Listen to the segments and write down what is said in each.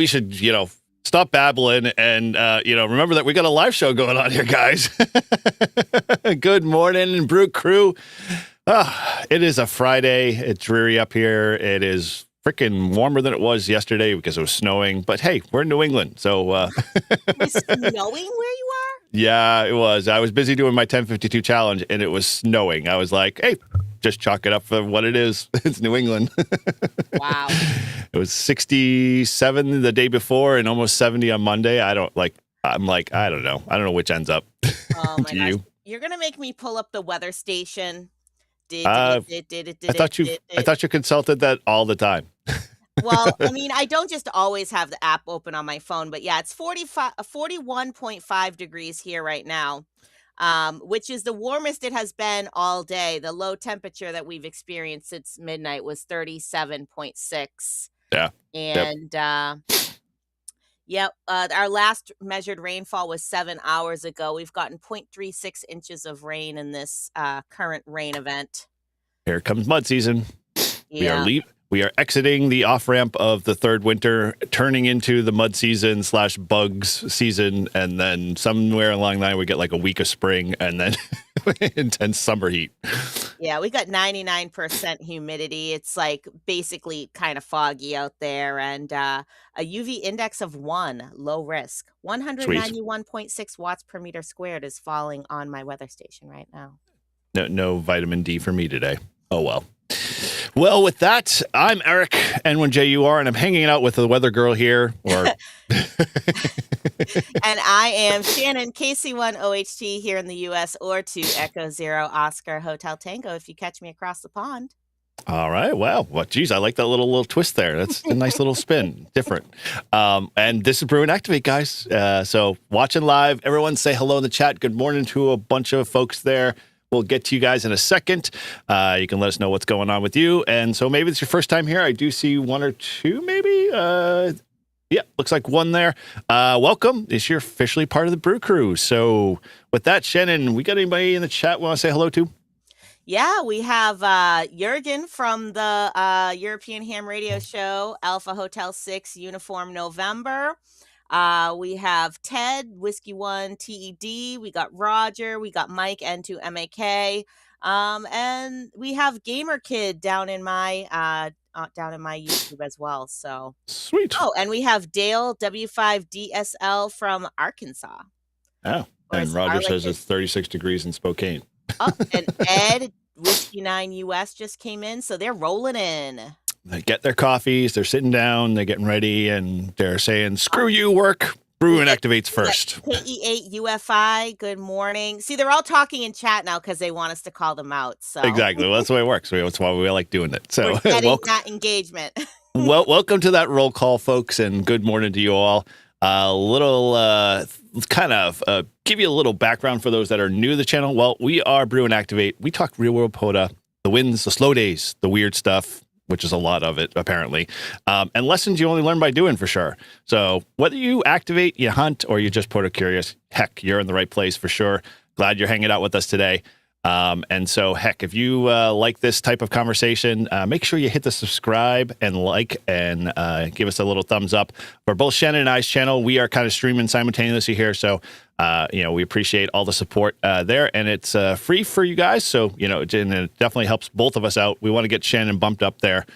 we should, stop babbling and, remember that we got a live show going on here, guys. Good morning, Brew Crew. It is a Friday. It's dreary up here. It is freaking warmer than it was yesterday because it was snowing. But hey, we're in New England, so... It's snowing where you are? Yeah, it was. I was busy doing my 1052 challenge, and it was snowing. I was like, hey, just chalk it up for what it is. It's New England. Wow. It was 67 the day before and almost 70 on Monday. I don't know. I don't know which ends up. Oh my gosh. You're going to make me pull up the weather station. I thought you consulted that all the time. Well, I mean, I don't just always have the app open on my phone, but yeah, it's 41.5 degrees here right now, which is the warmest it has been all day. The low temperature that we've experienced since midnight was 37.6. Yeah. And our last measured rainfall was 7 hours ago. We've gotten 0.36 inches of rain in this current rain event. Here comes mud season. Yeah. We are exiting the off-ramp of the third winter, turning into the mud season / bugs season, and then somewhere along the line we get like a week of spring and then intense summer heat. Yeah, we got 99% humidity. It's like basically kind of foggy out there, and a UV index of 1, low risk. 191.6 watts per meter squared is falling on my weather station right now. No vitamin D for me today. Oh, well. Well, with that, I'm Eric, N1JUR, and I'm hanging out with the weather girl here. And I am Shannon, KC1OHT here in the U.S., or 2 Echo Zero Oscar Hotel Tango if you catch me across the pond. All right. Wow. Well, geez, I like that little twist there. That's a nice little spin. Different. And this is Brew Activate, guys. So watching live, everyone say hello in the chat. Good morning to a bunch of folks there. We'll get to you guys in a second. You can let us know what's going on with you. And so maybe it's your first time here. I do see 1 or 2, maybe. Yeah, looks like 1 there. Welcome. You're officially part of the Brew Crew. So with that, Shannon, we got anybody in the chat we want to say hello to? Yeah, we have Jurgen from the European Ham Radio Show, Alpha Hotel 6, Uniform November. We have Ted, Whiskey 1, TED. We got Roger. We got Mike, N2MAK. And we have Gamer Kid down in my YouTube as well. So sweet. Oh, and we have Dale, W5DSL from Arkansas. Oh, and Roger says it's 36 degrees in Spokane. Oh, and Ed, Whiskey 9 US just came in, so they're rolling in. They get their coffees, they're sitting down, they're getting ready, and they're saying, screw you, work. Brew Activates first. KE8UFI, good morning. See, they're all talking in chat now because they want us to call them out. So exactly. Well, that's the way it works. That's why we like doing it. So we're getting that engagement. Well, welcome to that roll call, folks, and good morning to you all. Give you a little background for those that are new to the channel. Well, we are Brew Activate. We talk real world POTA, the wins, the slow days, the weird stuff, which is a lot of it, apparently, and lessons you only learn by doing, for sure. So whether you activate, you hunt, or you just POTA curious, heck, you're in the right place for sure. Glad you're hanging out with us today. And so, heck, if you like this type of conversation, make sure you hit the subscribe and like and give us a little thumbs up. For both Shannon and I's channel, we are kind of streaming simultaneously here. So, we appreciate all the support there. And it's free for you guys. So, it definitely helps both of us out. We want to get Shannon bumped up there.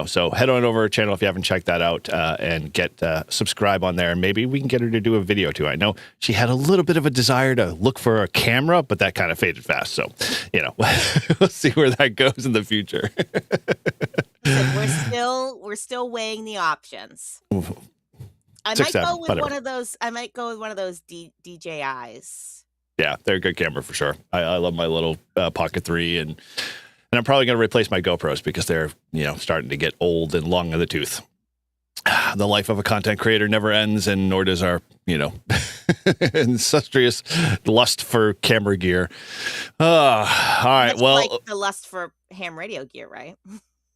So head on over to our channel if you haven't checked that out and get subscribe on there. Maybe we can get her to do a video too. I know she had a little bit of a desire to look for a camera, but that kind of faded fast. So, we'll see where that goes in the future. We're still weighing the options. I might go with one of those DJIs. Yeah, they're a good camera for sure. I love my little Pocket 3 and I'm probably going to replace my GoPros because they're, starting to get old and long in the tooth. The life of a content creator never ends, and nor does our, industrious lust for camera gear. All right, well, like the lust for ham radio gear, right?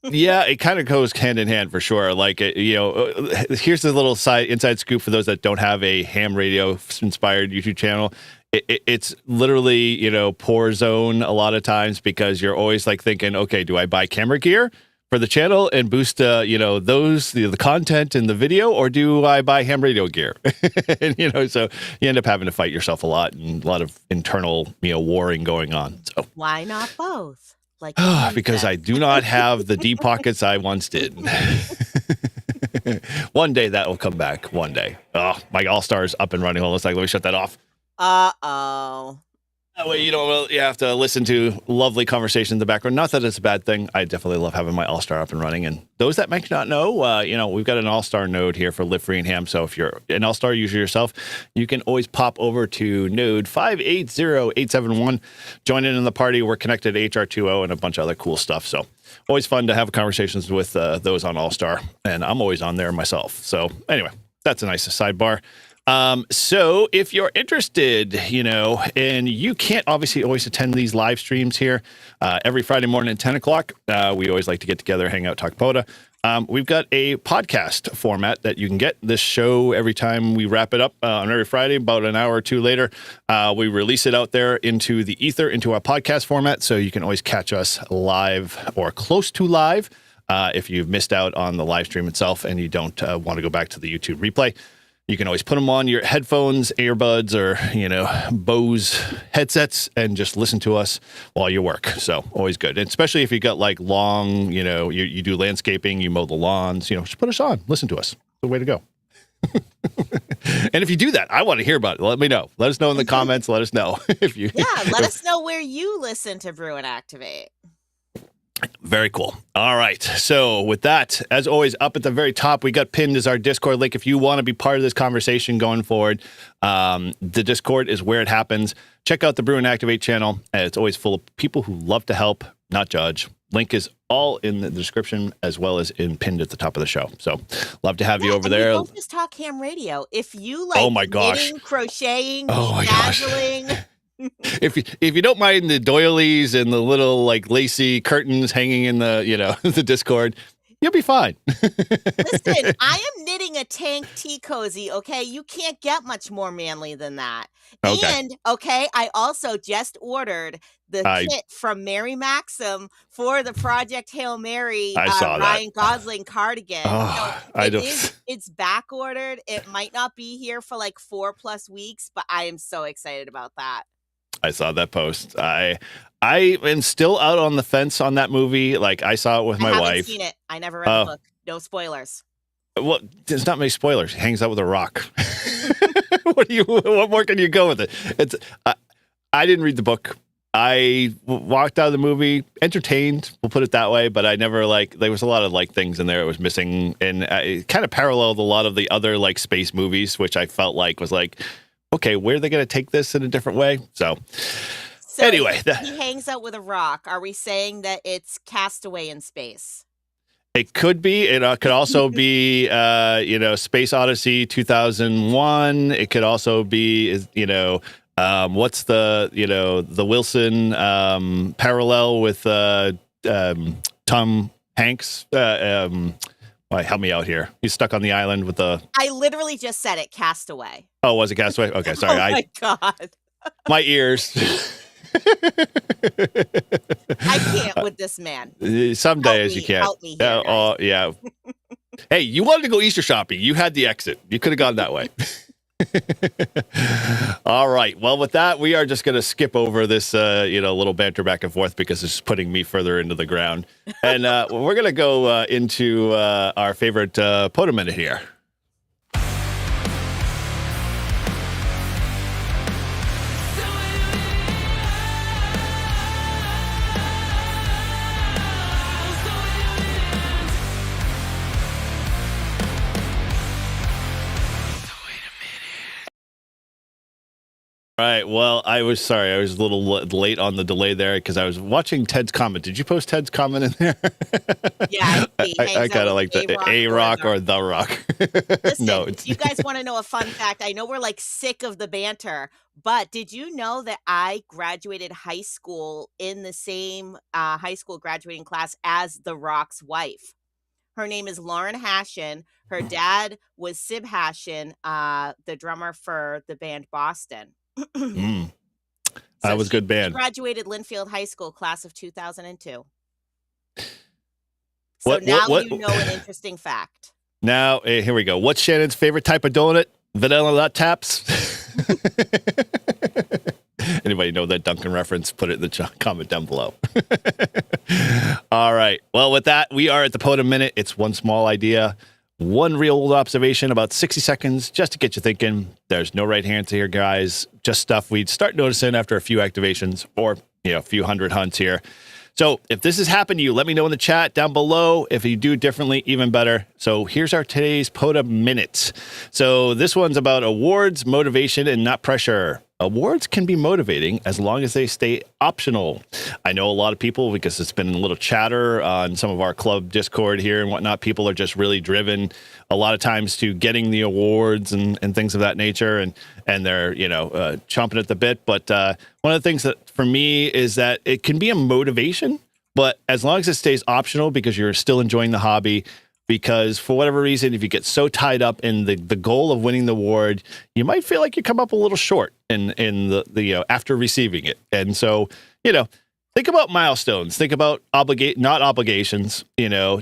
Yeah, it kind of goes hand in hand for sure. Like, here's the little inside scoop for those that don't have a ham radio inspired YouTube channel. It's literally, poor zone a lot of times because you're always like thinking, okay, do I buy camera gear for the channel and boost, the content and the video, or do I buy ham radio gear? And, so you end up having to fight yourself a lot and a lot of internal, warring going on. So Why not both? Like because I do not have the deep pockets I once did. One day that will come back. One day. Oh, my All-Star is up and running. Hold on a second. Let me shut that off. Uh-oh. That way you have to listen to lovely conversation in the background. Not that it's a bad thing. I definitely love having my All-Star up and running. And those that might not know, we've got an All-Star node here for Live Free and Ham. So if you're an All-Star user yourself, you can always pop over to node 580871. Join in the party. We're connected to HR20 and a bunch of other cool stuff. So always fun to have conversations with those on All-Star. And I'm always on there myself. So anyway, that's a nice sidebar. So if you're interested, and you can't obviously always attend these live streams here, every Friday morning at 10 o'clock, we always like to get together, hang out, talk POTA. We've got a podcast format that you can get this show every time we wrap it up on every Friday, about an hour or two later. We release it out there into the ether, into our podcast format. So you can always catch us live or close to live. If you've missed out on the live stream itself and you don't want to go back to the YouTube replay. You can always put them on your headphones, earbuds, or, Bose headsets and just listen to us while you work. So always good. And especially if you got like long, you do landscaping, you mow the lawns, just put us on. Listen to us. It's the way to go. And if you do that, I want to hear about it. Let me know. Let us know in the comments. Let us know if you. Yeah, let us know where you listen to Brew and Activate. Very cool. All right. So with that, as always, up at the very top, we got pinned as our Discord link. If you want to be part of this conversation going forward, the Discord is where it happens. Check out the Brew and Activate channel. It's always full of people who love to help, not judge. Link is all in the description as well as pinned at the top of the show. So love to have you over there. Don't just talk ham radio. If you like oh my gosh. knitting, crocheting, oh dazzling. If you don't mind the doilies and the little like lacy curtains hanging in the the Discord, you'll be fine. Listen, I am knitting a tank tea cozy. Okay, you can't get much more manly than that. Okay. And I also just ordered the kit from Mary Maxim for the Project Hail Mary Ryan Gosling cardigan. Oh, it's back ordered. It might not be here for like 4+ weeks, but I am so excited about that. I saw that post. I am still out on the fence on that movie. Like I saw it with my wife. I haven't seen it. I never read the book. No spoilers. Well, there's not many spoilers. He hangs out with a rock. What more can you go with it? I didn't read the book. I walked out of the movie entertained. We'll put it that way. But I never there was a lot of things in there it was missing, and it kind of paralleled a lot of the other space movies, which I felt like was okay, where are they going to take this in a different way? So anyway. He hangs out with a rock. Are we saying that it's Castaway in space? It could be. It could also be, Space Odyssey 2001. It could also be, what's the Wilson parallel with Tom Hanks? Help me out here. He's stuck on the island with the... I literally just said it, Castaway. Oh, was it Castaway? Okay, sorry. Oh my God. My ears. I can't with this man. Some days you can't. Help me here, yeah. Hey, you wanted to go Easter shopping. You had the exit. You could have gone that way. All right. Well, with that, we are just going to skip over this, little banter back and forth because it's putting me further into the ground. And we're going to go into our favorite POTA Minute here. All right. Well, I was sorry. I was a little late on the delay there because I was watching Ted's comment. Did you post Ted's comment in there? Yeah. I kind of like the A-Rock or the Rock. Listen, No, if you guys want to know a fun fact, I know we're sick of the banter, but did you know that I graduated high school in the same high school graduating class as the Rock's wife? Her name is Lauren Hashin. Her dad was Sib Hashin, the drummer for the band Boston. That was a good band. Graduated Linfield High School, class of 2002. So What? now What? you know an interesting fact. Now, here we go. What's Shannon's favorite type of donut? Vanilla nut taps. Anybody know that Duncan reference? Put it in the comment down below. All right. Well, with that, we are at the POTA Minute. It's one small idea, one real world observation, about 60 seconds, just to get you thinking. There's no right answer here, guys. Just stuff we'd start noticing after a few activations or a few hundred hunts here. So if this has happened to you, let me know in the chat down below. If you do differently, even better. So here's our today's POTA Minutes. So this one's about awards, motivation, and not pressure. Awards can be motivating as long as they stay optional. I know a lot of people, because it's been a little chatter on some of our club Discord here and whatnot, people are just really driven a lot of times to getting the awards and things of that nature. And they're, chomping at the bit. But one of the things that for me is that it can be a motivation, but as long as it stays optional because you're still enjoying the hobby, because for whatever reason, if you get so tied up in the goal of winning the award, you might feel like you come up a little short in the after receiving it. And so, think about milestones, think about not obligations,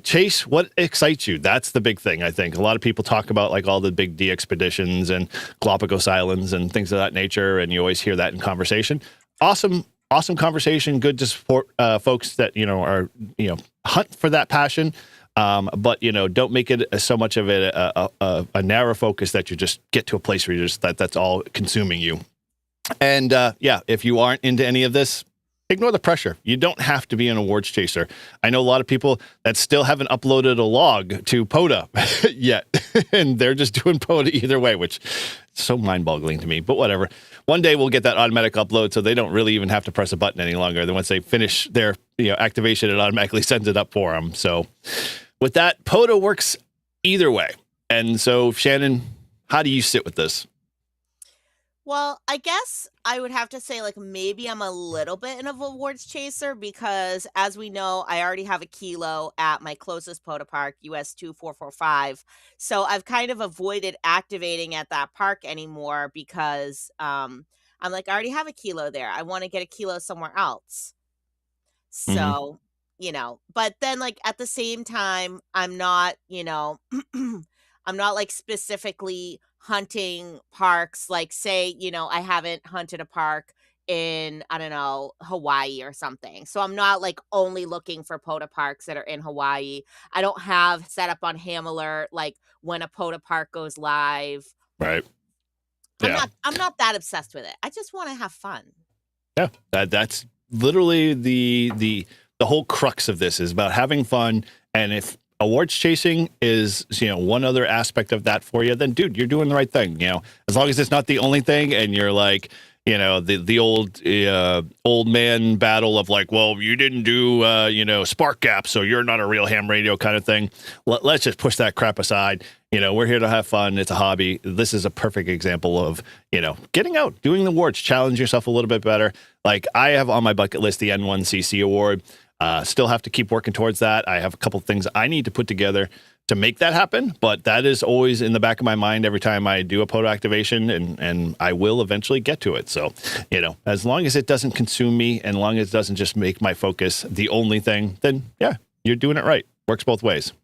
chase what excites you. That's the big thing. I think a lot of people talk about like all the big D expeditions and Galapagos Islands and things of that nature. And you always hear that in conversation. Awesome conversation. Good to support folks that, are, hunt for that passion. But don't make it so much of it a narrow focus that you just get to a place where you're just that's all consuming you. And if you aren't into any of this, ignore the pressure. You don't have to be an awards chaser. I know a lot of people that still haven't uploaded a log to POTA yet, and they're just doing POTA either way, which is so mind-boggling to me. But whatever. One day we'll get that automatic upload, so they don't really even have to press a button any longer. Then once they finish their activation, it automatically sends it up for them. So with that, POTA works either way. And so, Shannon, how do you sit with this? Well, I guess I would have to say, maybe I'm a little bit of an awards chaser because, as we know, I already have a kilo at my closest POTA park, US 2445. So I've kind of avoided activating at that park anymore because I'm like, I already have a kilo there. I want to get a kilo somewhere else. So, but then at the same time, I'm not, I'm not specifically hunting parks. Say, I haven't hunted a park in, I don't know, Hawaii or something. So I'm not only looking for POTA parks that are in Hawaii. I don't have set up on Ham Alert, when a POTA park goes live. Right. Yeah. I'm not that obsessed with it. I just want to have fun. Yeah. That's literally the whole crux of this is about having fun. And if awards chasing is, one other aspect of that for you, then dude, you're doing the right thing. As long as it's not the only thing and you're the old man battle of well, you didn't do, Spark Gap, so you're not a real ham radio kind of thing. Let's just push that crap aside. We're here to have fun. It's a hobby. This is a perfect example of, getting out, doing the awards, challenge yourself a little bit better. I have on my bucket list the N1CC award. Still have to keep working towards that. I have a couple of things I need to put together to make that happen, but that is always in the back of my mind every time I do a POTA activation, and I will eventually get to it. So, as long as it doesn't consume me and as long as it doesn't just make my focus the only thing, then yeah, you're doing it right. Works both ways.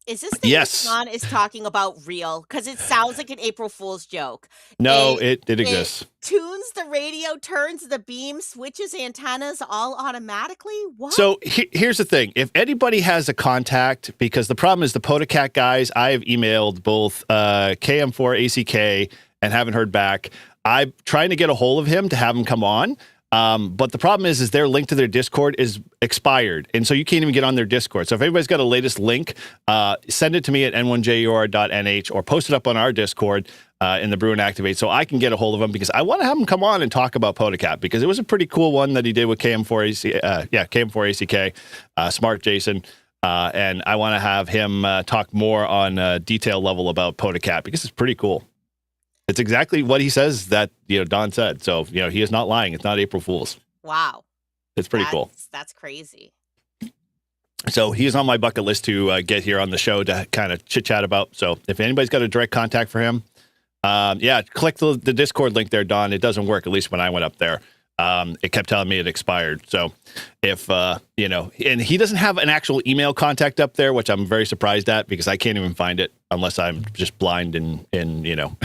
Is this thing Sean is talking about real? Because it sounds like an April Fool's joke. No, it exists. It tunes the radio, turns the beam, switches antennas all automatically? What? So here's the thing. If anybody has a contact, because the problem is the POTACat guys, I have emailed both KM4ACK and haven't heard back. I'm trying to get a hold of him to have him come on. But the problem is their link to their Discord is expired. And so you can't even get on their Discord. So if anybody's got a latest link, send it to me at n1jur.nh or post it up on our Discord in the Brew Activate so I can get a hold of him because I want to have him come on and talk about POTACat because it was a pretty cool one that he did with KM4ACK, Smart Jason. And I want to have him talk more on detail level about POTACat because it's pretty cool. It's exactly what he says that, Don said. So, he is not lying. It's not April Fool's. Wow. It's pretty cool. That's crazy. So he's on my bucket list to get here on the show to kind of chit chat about. So if anybody's got a direct contact for him, click the Discord link there, Don. It doesn't work, at least when I went up there. it kept telling me it expired. So if, you know, and he doesn't have an actual email contact up there, which I'm very surprised at because I can't even find it unless I'm just blind and you know,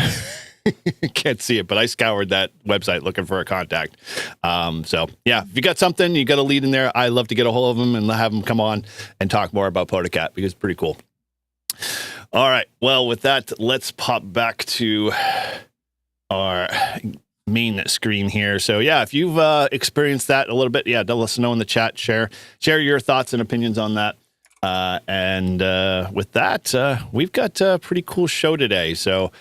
can't see it. But I scoured that website looking for a contact. So yeah, if you got something, you got a lead in there, I love to get a hold of him and have him come on and talk more about POTA because it's pretty cool. All right. Well, with that, let's pop back to our main screen here. So yeah, if you've experienced that a little bit, yeah, let us know in the chat. Share your thoughts and opinions on that. And with that, we've got a pretty cool show today. So,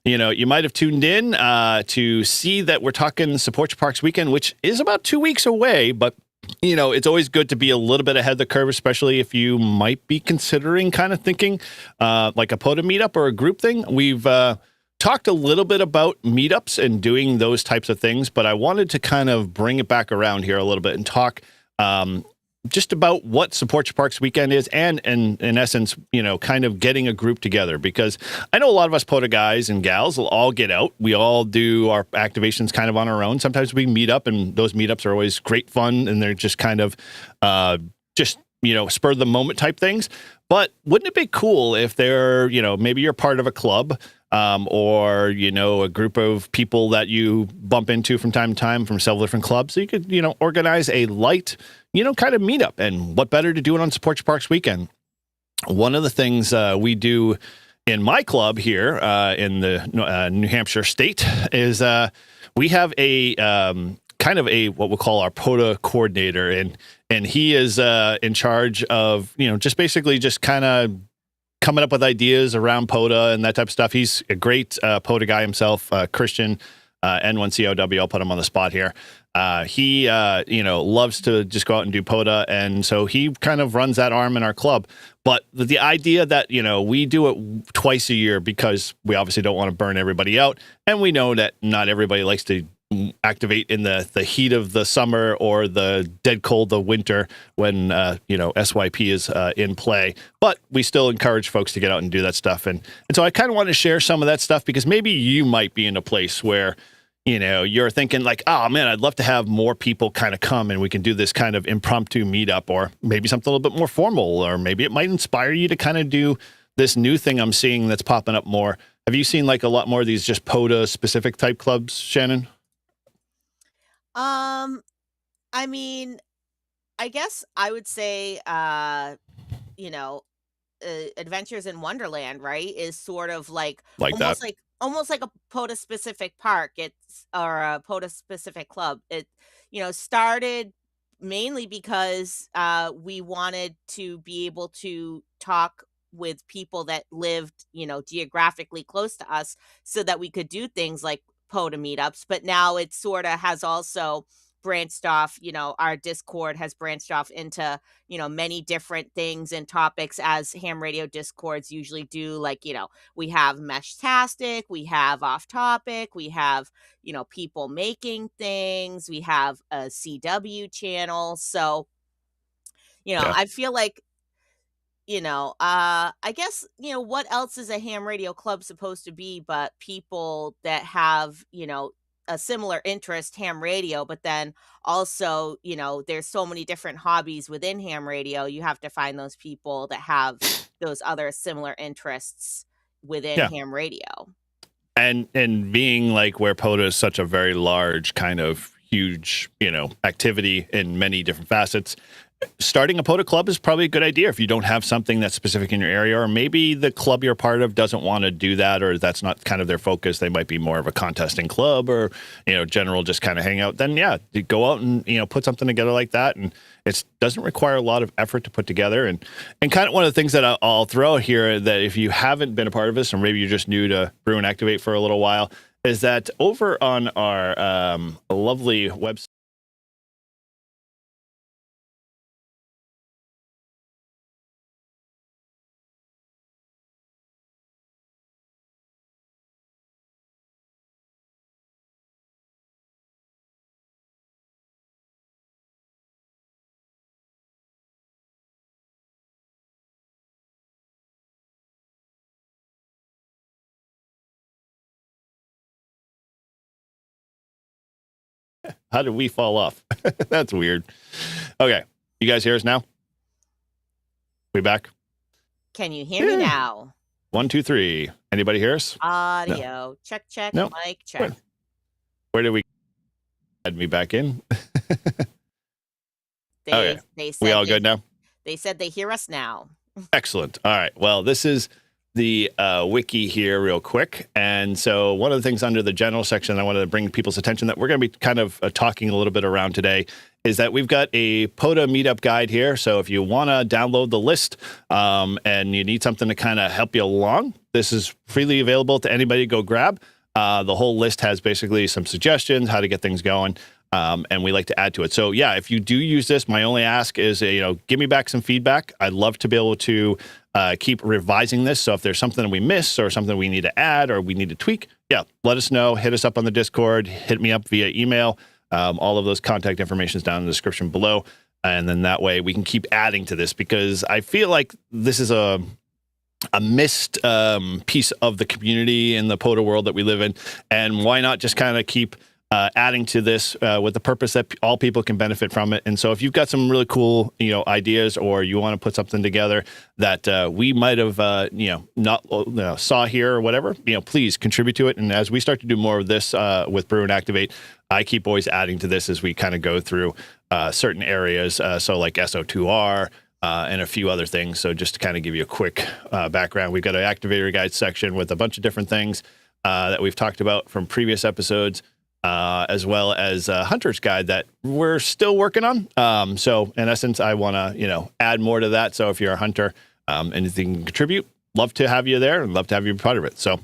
you know, you might have tuned in to see that we're talking Support Your Parks Weekend, which is about 2 weeks away, but you know, it's always good to be a little bit ahead of the curve, especially if you might be considering kind of thinking like a POTA meetup or a group thing. We've talked a little bit about meetups and doing those types of things, but I wanted to kind of bring it back around here a little bit and talk just about what Support Your Parks Weekend is and in essence, you know, kind of getting a group together, because I know a lot of us POTA guys and gals will all get out. We all do our activations kind of on our own. Sometimes we meet up, and those meetups are always great fun, and they're just kind of just, you know, spur of the moment type things. But wouldn't it be cool if they're, you know, maybe you're part of a club or, you know, a group of people that you bump into from time to time from several different clubs. So you could, you know, organize a light, you know, kind of meetup. And what better to do it on Support Your Parks Weekend? One of the things we do in my club here in the New Hampshire state is we have a kind of a what we'll call our POTA coordinator, and he is in charge of, you know, just basically just kind of coming up with ideas around POTA and that type of stuff. He's a great POTA guy himself, Christian, N1COW. I'll put him on the spot here. He, you know, loves to just go out and do POTA, and so he kind of runs that arm in our club. But the idea that, you know, we do it twice a year because we obviously don't want to burn everybody out, and we know that not everybody likes to activate in the heat of the summer or the dead cold of winter when you know, SYP is in play, but we still encourage folks to get out and do that stuff. And so I kind of want to share some of that stuff because maybe you might be in a place where, you know, you're thinking like, oh man, I'd love to have more people kind of come and we can do this kind of impromptu meetup, or maybe something a little bit more formal, or maybe it might inspire you to kind of do this new thing I'm seeing that's popping up more. Have you seen like a lot more of these just POTA specific type clubs, Shannon? I mean, I guess I would say, you know, Adventures in Wonderland, right, is sort of like Like that? almost like a POTA specific park. It's or a POTA specific club. It, you know, started mainly because we wanted to be able to talk with people that lived, you know, geographically close to us so that we could do things like POTA meetups. But now it sort of has also branched off, you know, our Discord has branched off into, you know, many different things and topics as ham radio discords usually do. Like, you know, we have Meshtastic, we have Off Topic, we have, you know, people making things, we have a CW channel. So, you know, Yeah. I feel like, you know, I guess, you know, what else is a ham radio club supposed to be but people that have, you know, a similar interest, ham radio, but then also, you know, there's so many different hobbies within ham radio. You have to find those people that have those other similar interests within Yeah. ham radio. And being like where POTA is such a very large kind of huge, you know, activity in many different facets, starting a POTA club is probably a good idea if you don't have something that's specific in your area, or maybe the club you're part of doesn't want to do that, or that's not kind of their focus. They might be more of a contesting club or, you know, general just kind of hang out. Then yeah, you go out and, you know, put something together like that, and it doesn't require a lot of effort to put together. And kind of one of the things that I'll throw here, that if you haven't been a part of this, or maybe you're just new to Brew and Activate for a little while, is that over on our lovely website. How did we fall off? That's weird. Okay. You guys hear us now? We back? Can you hear me now? 1, 2, 3. Anybody hear us? Audio. No. Check. No. Mic check. Where did we add me back in? They said we all good now? They said they hear us now. Excellent. All right. Well, this is the wiki here real quick. And so one of the things under the general section I wanted to bring people's attention that we're going to be kind of talking a little bit around today is that we've got a POTA Meetup guide here. So if you want to download the list and you need something to kind of help you along, this is freely available to anybody to go grab. The whole list has basically some suggestions, how to get things going. And we like to add to it. So yeah, if you do use this, my only ask is, give me back some feedback. I'd love to be able to keep revising this. So if there's something that we miss or something we need to add or we need to tweak, yeah, let us know. Hit us up on the Discord. Hit me up via email. All of those contact information is down in the description below. And then that way we can keep adding to this because I feel like this is a missed piece of the community in the POTA world that we live in. And why not just kind of keep adding to this with the purpose that all people can benefit from it. And so if you've got some really cool, ideas or you want to put something together that we might have, not saw here or whatever, please contribute to it. And as we start to do more of this with Brew and Activate, I keep always adding to this as we kind of go through certain areas. So like SO2R, and a few other things. So just to kind of give you a quick background, we've got an activator guide section with a bunch of different things that we've talked about from previous episodes. As well as a hunter's guide that we're still working on. So in essence, I want to, add more to that. So if you're a hunter, anything you can contribute, love to have you there and love to have you be part of it. So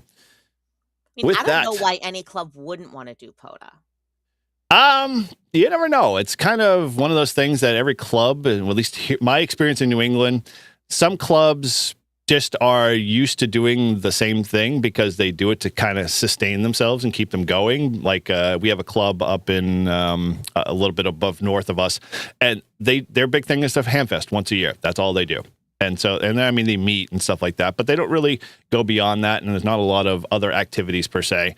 I don't know why any club wouldn't want to do POTA. You never know. It's kind of one of those things that every club, and at least my experience in New England, some clubs just are used to doing the same thing because they do it to kind of sustain themselves and keep them going. Like we have a club up in a little bit above north of us, and their big thing is to Hamfest once a year. That's all they do. And so, and I mean, they meet and stuff like that, but they don't really go beyond that. And there's not a lot of other activities per se.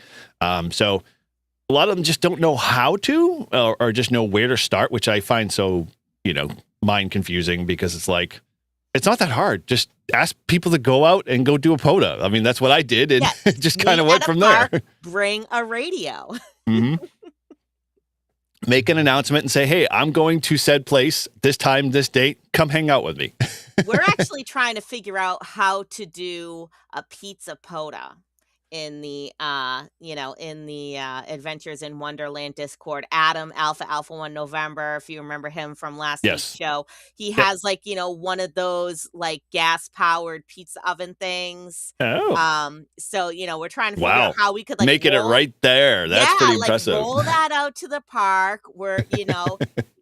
So a lot of them just don't know how to, or just know where to start, which I find so, mind confusing because it's like, it's not that hard. Just ask people to go out and go do a POTA. I mean, that's what I did, and just kind of went from there. Bring a radio. Mm-hmm. Make an announcement and say, hey, I'm going to said place this time, this date. Come hang out with me. We're actually trying to figure out how to do a pizza POTA in the Adventures in Wonderland Discord. Adam, Alpha 1 November, if you remember him from last week's show, he has one of those gas powered pizza oven things. So we're trying to figure out how we could make it right there. That's pretty impressive. Roll that out to the park. We're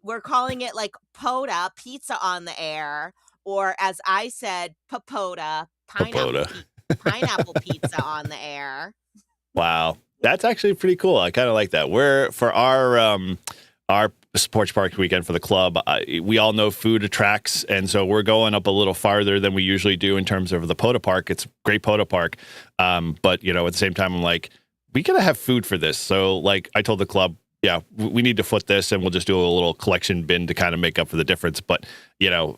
we're calling it POTA, pizza on the air, or as I said, POTA, pineapple pizza on the air. Wow, that's actually pretty cool. I kind of like that. We're for our sports park weekend for the club. We all know food attracts, and so we're going up a little farther than we usually do in terms of the POTA park. It's a great POTA park, but at the same time, I'm like, we gotta have food for this. So I told the club, yeah, we need to foot this, and we'll just do a little collection bin to kind of make up for the difference. But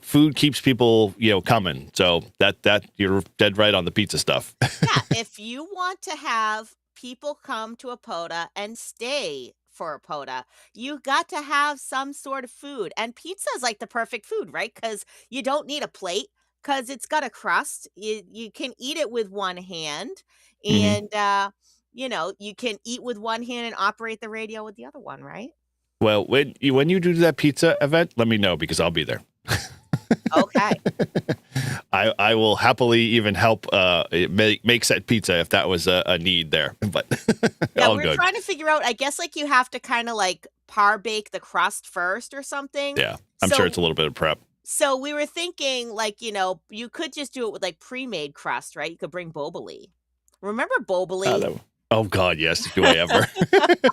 food keeps people coming. So that you're dead right on the pizza stuff. Yeah, if you want to have people come to a POTA and stay for a POTA, you got to have some sort of food, and pizza is the perfect food, right? Because you don't need a plate because it's got a crust. You can eat it with one hand, and you can eat with one hand and operate the radio with the other one, right? Well, when you do that pizza event, let me know because I'll be there. Okay. I will happily even help make said pizza if that was a need there. But yeah, we're trying to figure out. I guess you have to kind of par bake the crust first or something. Yeah, I'm sure it's a little bit of prep. So we were thinking you could just do it with pre-made crust, right? You could bring Boboli. Remember Boboli? Oh God, yes. Do I ever?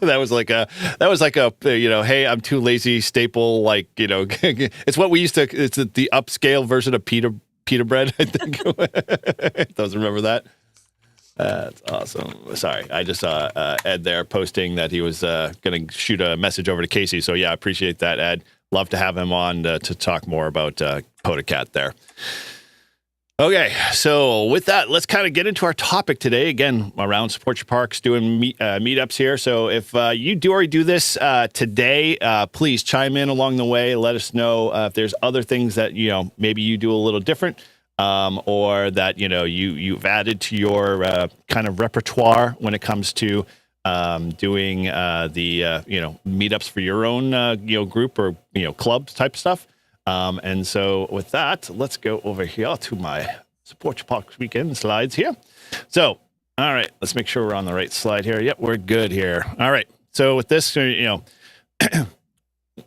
that was like a hey, I'm too lazy staple. It's what we used to. It's the upscale version of pita bread. I think. Doesn't remember that. That's awesome. Sorry, I just saw Ed there posting that he was going to shoot a message over to Casey. So yeah, I appreciate that, Ed. Love to have him on to talk more about POTA there. Okay, so with that, let's kind of get into our topic today. Again, around Support Your Parks, doing meetups here. So if you do already do this today, please chime in along the way. Let us know if there's other things that maybe you do a little different, or that you've added to your kind of repertoire when it comes to doing the meetups for your own group or club type stuff. And so with that, let's go over here to my Support Your Parks Weekend slides here. So, all right, let's make sure we're on the right slide here. Yep, we're good here. All right. So with this,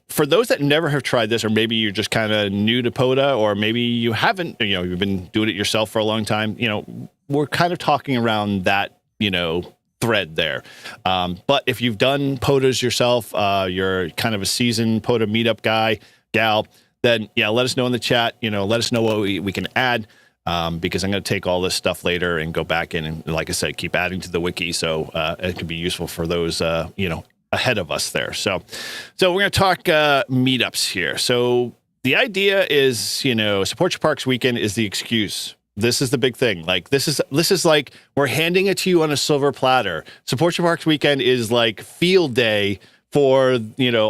for those that never have tried this, or maybe you're just kind of new to POTA, or maybe you haven't, you've been doing it yourself for a long time, we're kind of talking around that, thread there. But if you've done POTAs yourself, you're kind of a seasoned POTA meetup guy, gal, then yeah, let us know in the chat. Let us know what we can add, because I'm going to take all this stuff later and go back in and, like I said, keep adding to the wiki, so it can be useful for those ahead of us there. So we're going to talk meetups here. So the idea is, Support Your Parks Weekend is the excuse. This is the big thing. Like this is like we're handing it to you on a silver platter. Support Your Parks Weekend is like field day for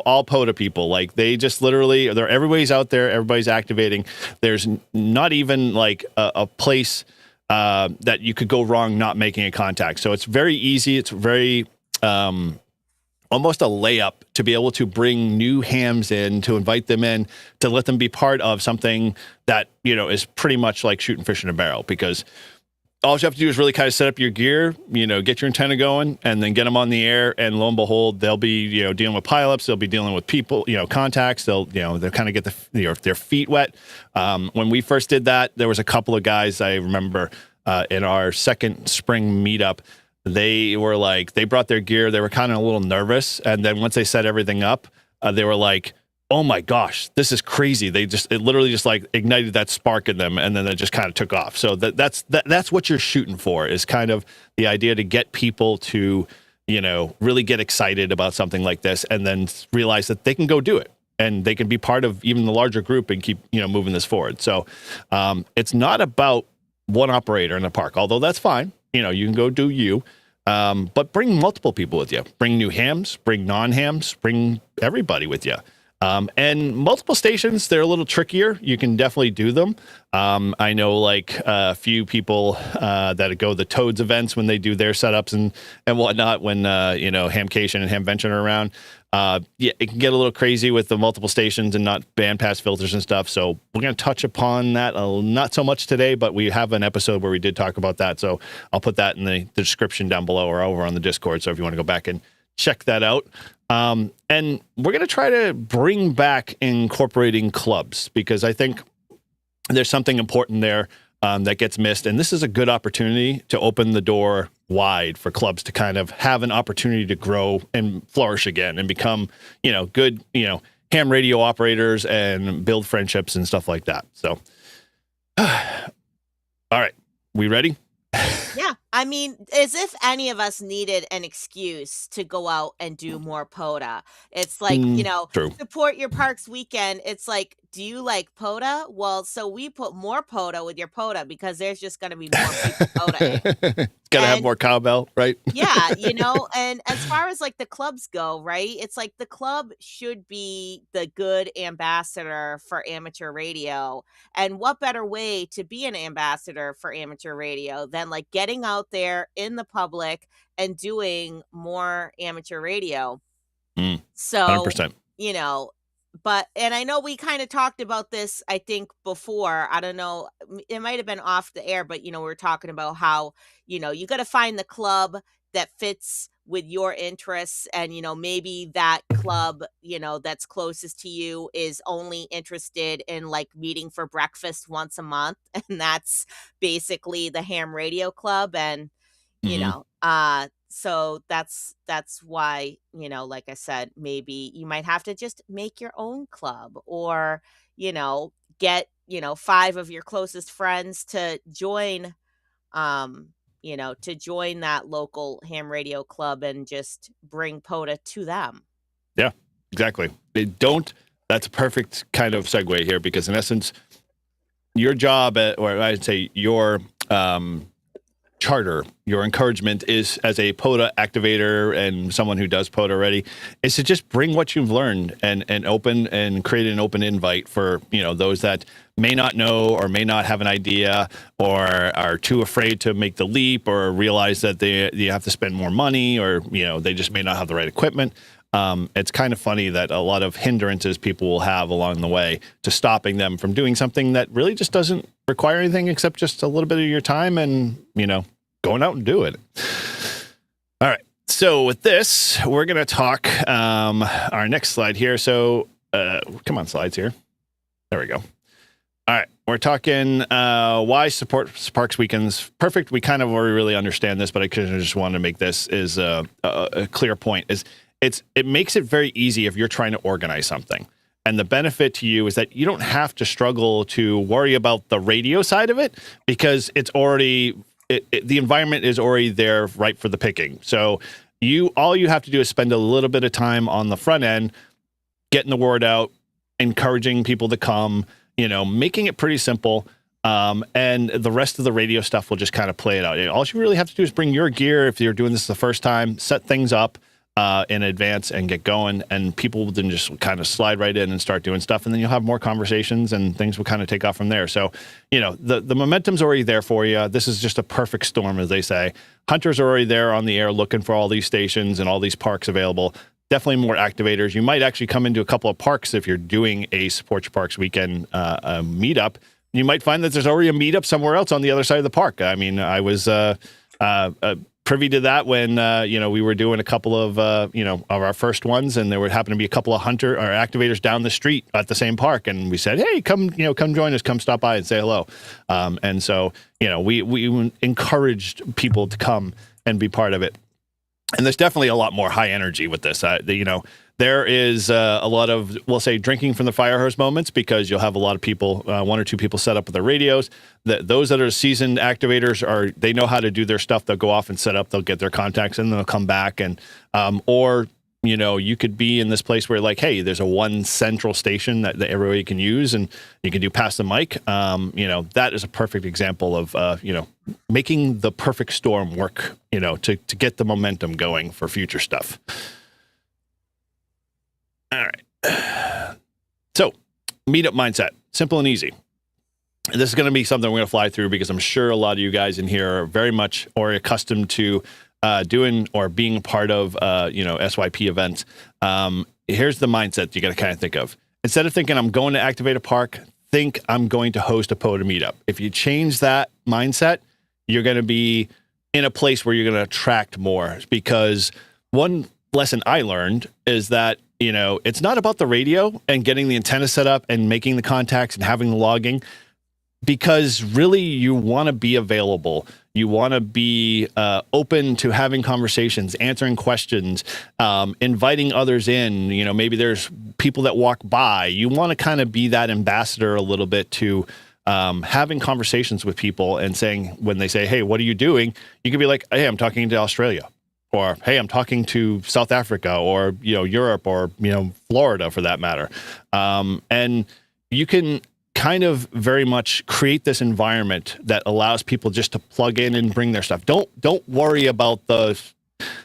all POTA people. Like they just literally, everybody's out there, everybody's activating. There's not even like a place that you could go wrong not making a contact. So it's very easy. It's very almost a layup to be able to bring new hams in, to invite them in, to let them be part of something that is pretty much like shooting fish in a barrel, because all you have to do is really kind of set up your gear, get your antenna going, and then get them on the air. And lo and behold, they'll be, dealing with pileups. They'll be dealing with people, contacts. They'll kind of get their feet wet. When we first did that, there was a couple of guys I remember in our second spring meetup. They were like, they brought their gear. They were kind of a little nervous. And then once they set everything up, they were like, oh my gosh, this is crazy. It literally just like ignited that spark in them, and then it just kind of took off. So that's what you're shooting for, is kind of the idea to get people to, really get excited about something like this, and then realize that they can go do it, and they can be part of even the larger group and keep, moving this forward. So it's not about one operator in the park, although that's fine. You can go do you. But bring multiple people with you. Bring new hams, bring non-hams, bring everybody with you. And multiple stations, they're a little trickier. You can definitely do them. I know like a few people that go the Toads events when they do their setups and whatnot, when, Hamcation and Hamvention are around. Yeah, it can get a little crazy with the multiple stations and not bandpass filters and stuff. So we're going to touch upon that not so much today, but we have an episode where we did talk about that. So I'll put that in the description down below or over on the Discord. So if you want to go back and check that out. And we're going to try to bring back incorporating clubs, because I think there's something important there that gets missed. And this is a good opportunity to open the door wide for clubs to kind of have an opportunity to grow and flourish again and become, good, ham radio operators and build friendships and stuff like that. So, all right, we ready? Yeah. I mean, as if any of us needed an excuse to go out and do more POTA. It's like, True. Support Your Parks Weekend. It's like, do you like POTA? Well, so we put more POTA with your POTA, because there's just going to be more people POTA. Got to have more cowbell, right? Yeah, and as far as like the clubs go, right? It's like the club should be the good ambassador for amateur radio. And what better way to be an ambassador for amateur radio than like getting out there in the public and doing more amateur radio? So, 100%. and I know we kind of talked about this, I think, before. I don't know, it might have been off the air, but we were talking about how, you got to find the club that fits with your interests, and maybe that club that's closest to you is only interested in like meeting for breakfast once a month, and that's basically the ham radio club. And so that's why, like I said, maybe you might have to just make your own club, or get 5 of your closest friends to join to join that local ham radio club and just bring POTA to them. Yeah, exactly. That's a perfect kind of segue here, because in essence, your job or I'd say your charter, your encouragement is, as a POTA activator and someone who does POTA already, is to just bring what you've learned and open and create an open invite for, those that may not know or may not have an idea or are too afraid to make the leap or realize that you have to spend more money, or, they just may not have the right equipment. It's kind of funny that a lot of hindrances people will have along the way to stopping them from doing something that really just doesn't require anything except just a little bit of your time and, going out and do it. All right. So with this, we're going to talk our next slide here. So come on, slides here. There we go. All right. We're talking why support Sparks Weekends. Perfect. We kind of already really understand this, but I just wanted to make this is a clear point. It makes it very easy if you're trying to organize something. And the benefit to you is that you don't have to struggle to worry about the radio side of it, because it's already, the environment is already there, ripe for the picking. So all you have to do is spend a little bit of time on the front end, getting the word out, encouraging people to come, making it pretty simple. And the rest of the radio stuff will just kind of play it out. All you really have to do is bring your gear. If you're doing this the first time, set things up in advance and get going, and people will then just kind of slide right in and start doing stuff, and then you'll have more conversations and things will kind of take off from there. So, the momentum's already there for you. This is just a perfect storm, as they say. Hunters are already there on the air looking for all these stations and all these parks available. Definitely more activators. You might actually come into a couple of parks if you're doing a Support Your Parks Weekend meetup. You might find that there's already a meetup somewhere else on the other side of the park. I mean, I was privy to that when we were doing a couple of of our first ones, and there would happen to be a couple of hunter or activators down the street at the same park, and we said, hey, come join us, come stop by and say hello. And so we encouraged people to come and be part of it. And there's definitely a lot more high energy with this. There is a lot of, we'll say, drinking from the fire hose moments, because you'll have a lot of people, one or two people set up with their radios. Those that are seasoned activators they know how to do their stuff. They'll go off and set up. They'll get their contacts, and then they'll come back. And or you could be in this place where, like, hey, there's a one central station that everybody can use, and you can do pass the mic. That is a perfect example of making the perfect storm work. To get the momentum going for future stuff. All right. So, meetup mindset, simple and easy. This is going to be something we're going to fly through, because I'm sure a lot of you guys in here are very much or accustomed to doing or being a part of, SYP events. Here's the mindset you got to kind of think of. Instead of thinking I'm going to activate a park, think I'm going to host a POTA meetup. If you change that mindset, you're going to be in a place where you're going to attract more. Because one lesson I learned is that it's not about the radio and getting the antenna set up and making the contacts and having the logging, because really you want to be available. You want to be open to having conversations, answering questions, inviting others in. Maybe there's people that walk by. You want to kind of be that ambassador a little bit to having conversations with people, and saying, when they say, hey, what are you doing? You can be like, hey, I'm talking to Australia. Or, hey, I'm talking to South Africa, or, Europe, or, Florida for that matter. And you can kind of very much create this environment that allows people just to plug in and bring their stuff. Don't worry about the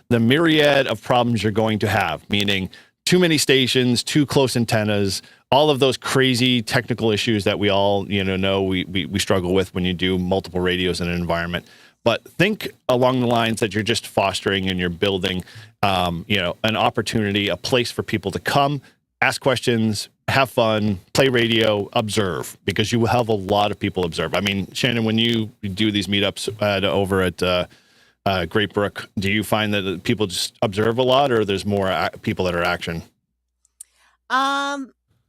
myriad of problems you're going to have, meaning too many stations, too close antennas, all of those crazy technical issues that we all, know we struggle with when you do multiple radios in an environment. But think along the lines that you're just fostering and you're building, an opportunity, a place for people to come, ask questions, have fun, play radio, observe, because you will have a lot of people observe. I mean, Shannon, when you do these meetups over at Great Brook, do you find that people just observe a lot, or there's more people that are action?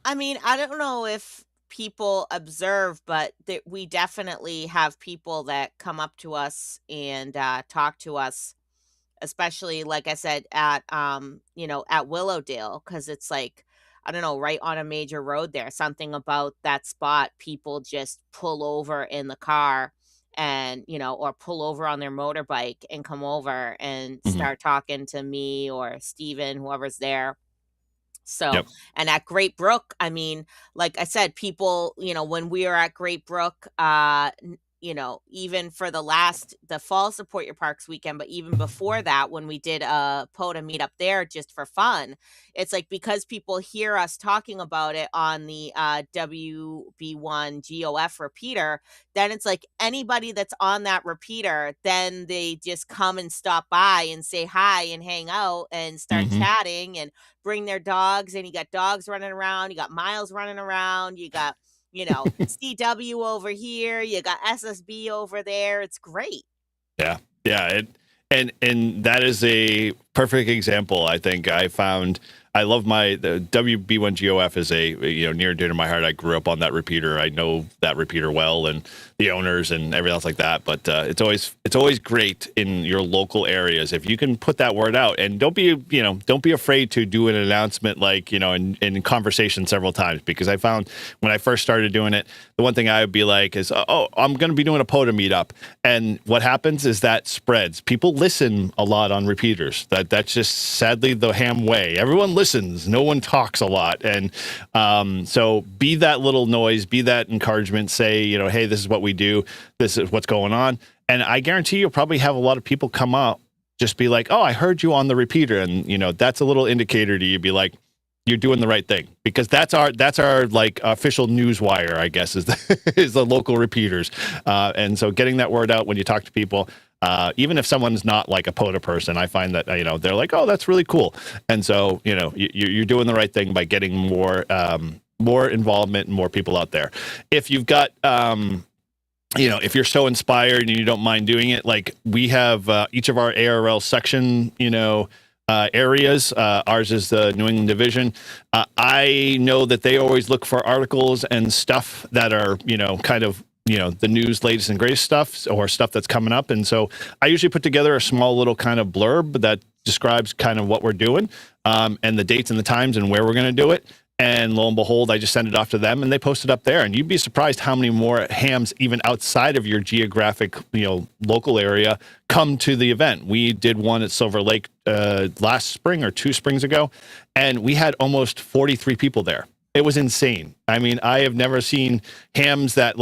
I mean, I don't know if people observe, but we definitely have people that come up to us and talk to us, especially, like I said, at Willowdale, because it's like, I don't know, right on a major road there. Something about that spot, people just pull over in the car and, or pull over on their motorbike and come over and Hmm. start talking to me or Steven, whoever's there. So, Yep. and at Great Brook, I mean, like I said, people, when we are at Great Brook, even for the fall Support Your Parks weekend, but even before that, when we did a POTA meetup there just for fun, it's like because people hear us talking about it on the WB1 GOF repeater, then it's like anybody that's on that repeater, then they just come and stop by and say hi and hang out and start Hmm. chatting and bring their dogs, and you got dogs running around, you got Miles running around, you got, CW over here, you got SSB over there. It's great. Yeah. Yeah. And that is a perfect example. I think I found, I love the WB1GOF is near and dear to my heart. I grew up on that repeater. I know that repeater well and the owners and everything else like that. But it's always great in your local areas if you can put that word out, and don't be afraid to do an announcement in conversation several times, because I found when I first started doing it, the one thing I would be like is, oh, I'm going to be doing a POTA meetup, and what happens is that spreads. People listen a lot on repeaters. That's just sadly the ham way. Everyone listens, no one talks a lot, and so be that little noise, be that encouragement. Say, hey, this is what we do, this is what's going on, and I guarantee you'll probably have a lot of people come up, just be like, oh, I heard you on the repeater, and that's a little indicator to you, be like, you're doing the right thing, because that's our like official news wire, I guess, is the local repeaters, and so getting that word out when you talk to people. Even if someone's not like a POTA person, I find that they're like, oh, that's really cool, and so you're doing the right thing by getting more involvement and more people out there. If you've got if you're so inspired and you don't mind doing it, like we have each of our ARL section areas. Ours is the New England division. I know that they always look for articles and stuff that are kind of the news, latest and greatest stuff, or stuff that's coming up. And so I usually put together a small little kind of blurb that describes kind of what we're doing, and the dates and the times and where we're going to do it. And lo and behold, I just send it off to them and they post it up there. And you'd be surprised how many more hams, even outside of your geographic, local area, come to the event. We did one at Silver Lake last spring or 2 springs ago, and we had almost 43 people there. It was insane. I mean, I have never seen hams that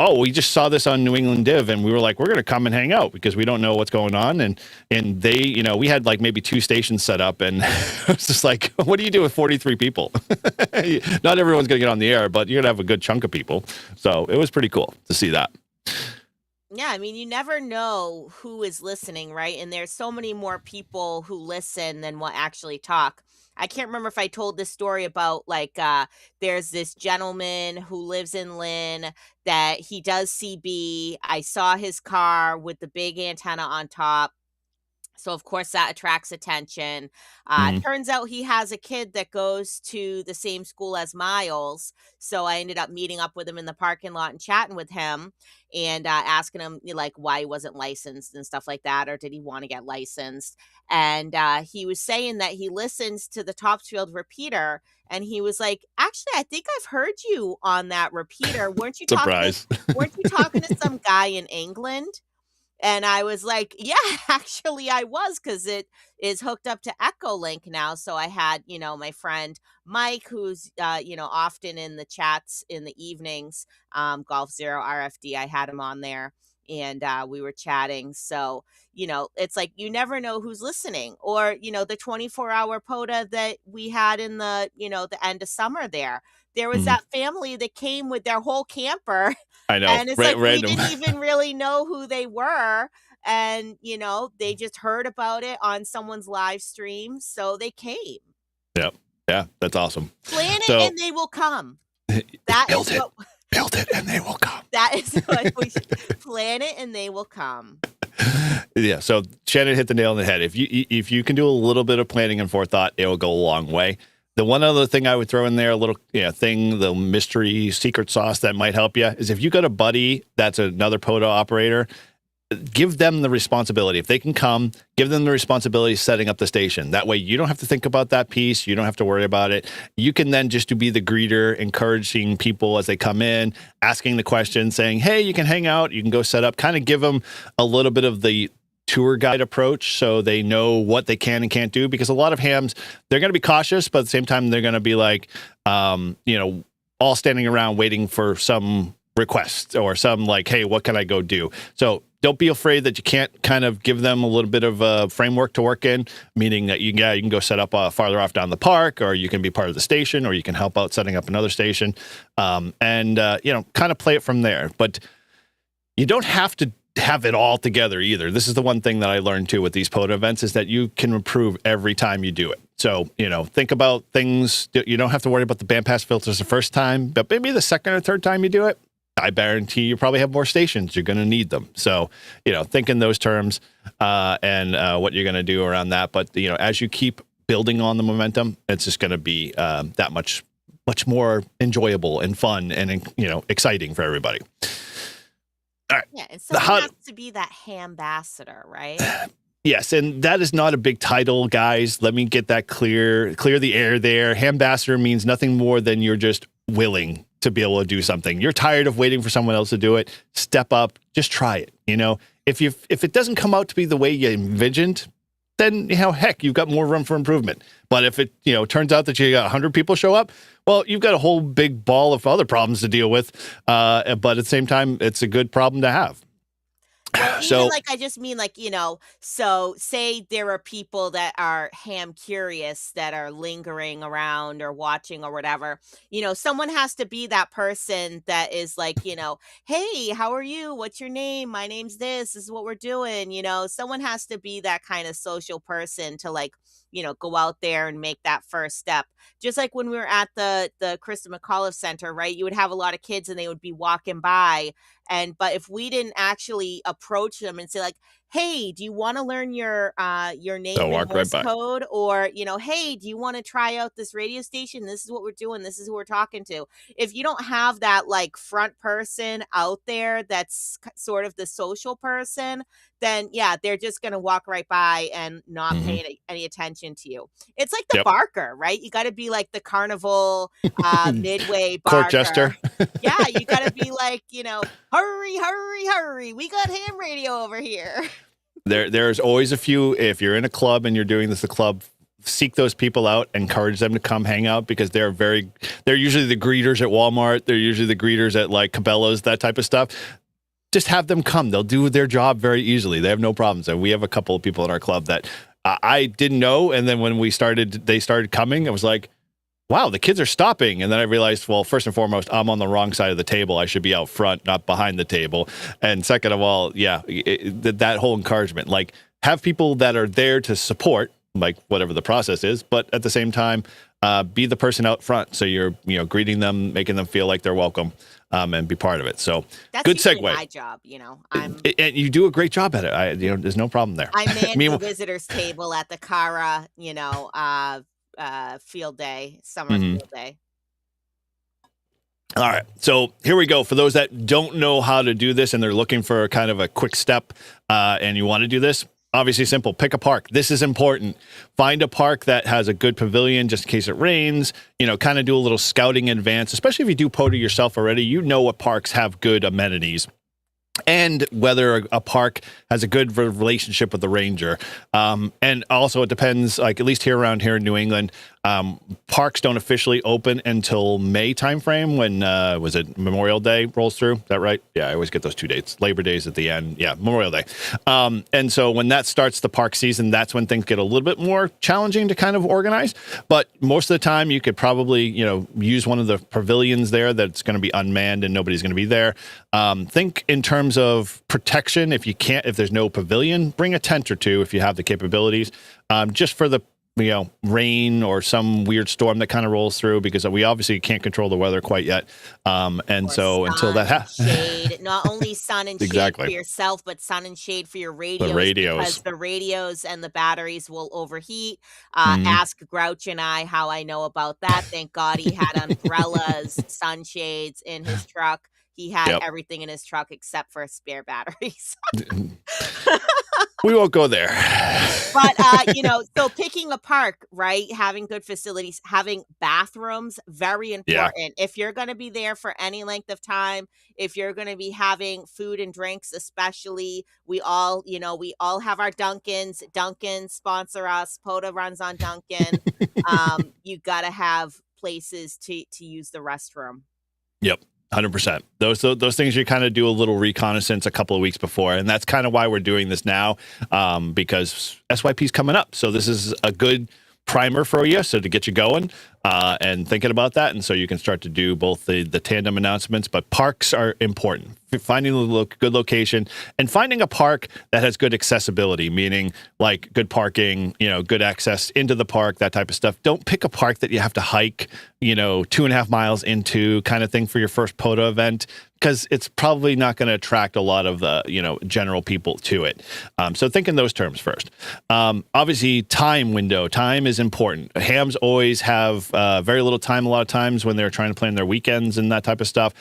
oh, we just saw this on New England Div, and we were like, we're going to come and hang out because we don't know what's going on. And they, we had like maybe 2 stations set up, and it's just like, what do you do with 43 people? Not everyone's going to get on the air, but you're going to have a good chunk of people. So it was pretty cool to see that. Yeah, I mean, you never know who is listening, right? And there's so many more people who listen than what actually talk. I can't remember if I told this story about there's this gentleman who lives in Lynn that he does CB. I saw his car with the big antenna on top. So, of course, that attracts attention. Mhm. Turns out he has a kid that goes to the same school as Miles. So I ended up meeting up with him in the parking lot and chatting with him and asking him, why he wasn't licensed and stuff like that, or did he want to get licensed? And he was saying that he listens to the Topsfield repeater. And he was like, actually, I think I've heard you on that repeater. Weren't you Surprise. talking to some guy in England? And I was like, yeah, actually I was, because it is hooked up to Echolink now. So I had, my friend Mike, who's, often in the chats in the evenings, Golf Zero RFD, I had him on there and we were chatting. So, it's like, you never know who's listening, or, the 24-hour POTA that we had in the, the end of summer there. There was Mhm. that family that came with their whole camper. I know. And it's like, we Random. didn't even really know who they were. And, they just heard about it on someone's live stream. So they came. Yep. Yeah, that's awesome. Plan it So and they will come. That is what build it and they will come. That is what we should plan it and they will come. Yeah. So Shannon hit the nail on the head. If you can do a little bit of planning and forethought, it will go a long way. The one other thing I would throw in there, a little thing, the mystery secret sauce that might help you, is if you got a buddy that's another POTA operator, give them the responsibility. If they can come, give them the responsibility of setting up the station. That way you don't have to think about that piece. You don't have to worry about it. You can then just to be the greeter, encouraging people as they come in, asking the questions, saying, hey, you can hang out, you can go set up, kind of give them a little bit of the tour guide approach so they know what they can and can't do. Because a lot of hams, they're going to be cautious, but at the same time, they're going to be like, all standing around waiting for some request or some like, hey, what can I go do? So don't be afraid that you can't kind of give them a little bit of a framework to work in, meaning that you can go set up farther off down the park, or you can be part of the station, or you can help out setting up another station, and kind of play it from there. But you don't have to have it all together either. This is the one thing that I learned too with these POTA events is that you can improve every time you do it. So, think about things. You don't have to worry about the bandpass filters the first time, but maybe the second or third time you do it, I guarantee you probably have more stations. You're going to need them. So, think in those terms and what you're going to do around that. But, as you keep building on the momentum, it's just going to be that much more enjoyable and fun and, exciting for everybody. All right. Yeah, and someone has to be that hambassador, right? Yes, and that is not a big title, guys. Let me get that clear the air there. Hambassador means nothing more than you're just willing to be able to do something. You're tired of waiting for someone else to do it. Step up, just try it. If it doesn't come out to be the way you envisioned, then heck, you've got more room for improvement. But if it turns out that you got 100 people show up, well, you've got a whole big ball of other problems to deal with. But at the same time, it's a good problem to have. Well, I just mean so say there are people that are ham curious that are lingering around or watching or whatever, someone has to be that person that is like, hey, how are you? What's your name? My name's this is what we're doing. Someone has to be that kind of social person to go out there and make that first step. Just like when we were at the Krista McAuliffe Center, right? You would have a lot of kids and they would be walking by. But if we didn't actually approach them and say like, hey, do you want to learn your name in Morse code? Or, hey, do you want to try out this radio station? This is what we're doing. This is who we're talking to. If you don't have that front person out there that's sort of the social person, then yeah, they're just going to walk right by and not pay any attention to you. It's like the barker, right? You got to be like the carnival midway barker. Court jester. Yeah, you got to be like, hurry, hurry, hurry. We got ham radio over here. There's always a few, if you're in a club and you're doing this, the club, seek those people out, encourage them to come hang out because they're usually the greeters at Walmart. They're usually the greeters at Cabela's, that type of stuff. Just have them come. They'll do their job very easily. They have no problems. And we have a couple of people in our club that I didn't know. And then when they started coming, I was like, wow, the kids are stopping. And then I realized, well, first and foremost, I'm on the wrong side of the table. I should be out front, not behind the table. And second of all, that whole encouragement, have people that are there to support, whatever the process is, but at the same time, be the person out front. So you're, greeting them, making them feel like they're welcome, and be part of it. So that's good segue. My job, and you do a great job at it. There's no problem there. I man the visitors table at the Cara, field day, summer field day. All right. So here we go. For those that don't know how to do this and they're looking for kind of a quick step and you want to do this, obviously simple. Pick a park. This is important. Find a park that has a good pavilion just in case it rains. Kind of do a little scouting in advance, especially if you do POTA yourself already. What parks have good amenities. And whether a park has a good relationship with the ranger. And also it depends, at least around here in New England, parks don't officially open until May timeframe when, was it Memorial Day rolls through? Is that right? Yeah, I always get those two dates. Labor Day's at the end. Yeah, Memorial Day. And so when that starts the park season, that's when things get a little bit more challenging to kind of organize. But most of the time you could probably, use one of the pavilions there that's going to be unmanned and nobody's going to be there. Think in terms of protection. If there's no pavilion, bring a tent or two if you have the capabilities, just for the rain or some weird storm that kind of rolls through, because we obviously can't control the weather quite yet. And so until that happens, not only sun and shade for yourself, but sun and shade for your radios. Because the radios and the batteries will overheat. Ask Grouch and I how I know about that. Thank God he had umbrellas, sunshades in his truck. he had Yep. everything in his truck except for spare batteries. We won't go there. But, so picking a park, right? Having good facilities, having bathrooms, very Yeah. important. If you're going to be there for any length of time, if you're going to be having food and drinks, especially, we all have our Dunkins. Dunkin sponsor us. POTA runs on Dunkin. You got to have places to use the restroom. Yep. 100%. Those things you kind of do a little reconnaissance a couple of weeks before, and that's kind of why we're doing this now, because SYP is coming up. So this is a good primer for you, so to get you going and thinking about that, and so you can start to do both the tandem announcements. But parks are important. Finding a good location and finding a park that has good accessibility, meaning like good parking, good access into the park, that type of stuff. Don't pick a park that you have to hike, 2.5 miles into, kind of thing, for your first POTA event, because it's probably not going to attract a lot of the general people to it. So think in those terms first. Obviously, time is important. Hams always have very little time a lot of times when they're trying to plan their weekends and that type of stuff.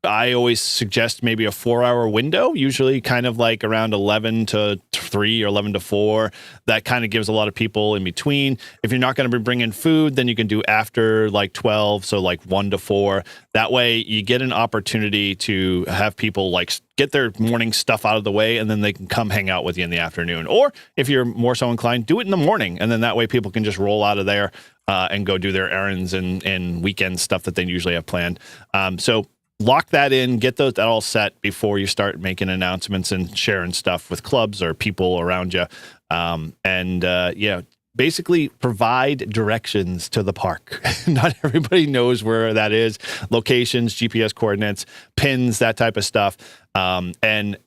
I always suggest maybe a 4-hour window, usually kind of like around 11 to 3 or 11 to 4. That kind of gives a lot of people in between. If you're not going to be bringing food, then you can do after like 12, so like 1 to 4. That way you get an opportunity to have people like get their morning stuff out of the way, and then they can come hang out with you in the afternoon. Or if you're more so inclined, do it in the morning, and then that way people can just roll out of there and go do their errands and weekend stuff that they usually have planned. So lock that in, get that all set before you start making announcements and sharing stuff with clubs or people around you. Basically provide directions to the park. Not everybody knows where that is. Locations, GPS coordinates, pins, that type of stuff. And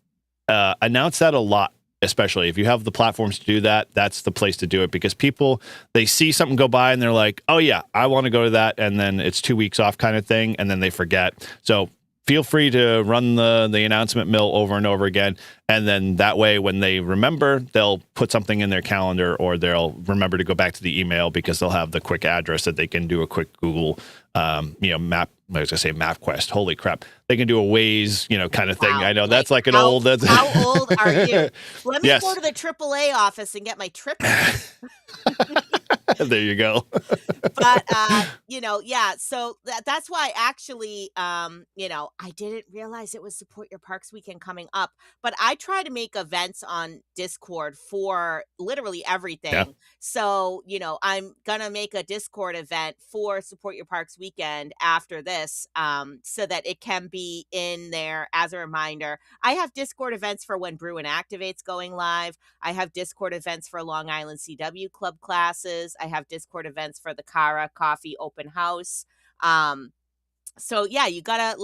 announce that a lot. Especially if you have the platforms to do that, that's the place to do it, because people, they see something go by and they're like, oh yeah, I want to go to that. And then it's 2 weeks off kind of thing. And then they forget. So feel free to run the announcement mill over and over again. And then that way, when they remember, they'll put something in their calendar, or they'll remember to go back to the email, because they'll have the quick address that they can do a quick Google, map. I was gonna say MapQuest. Holy crap! They can do a Waze, kind of thing. Wow. I know that's like an how, old. That's How old are you? Let me Yes. go to the AAA office and get my trip. There you go. But so that's why actually I didn't realize it was Support Your Parks Weekend coming up, but I try to make events on Discord for literally everything. Yeah. So I'm gonna make a Discord event for Support Your Parks Weekend after this, so that it can be in there as a reminder. I have Discord events for when Brew Activate's going live. I have Discord events for Long Island CW Club classes. I have Discord events for the Kara Coffee Open House. So yeah, you gotta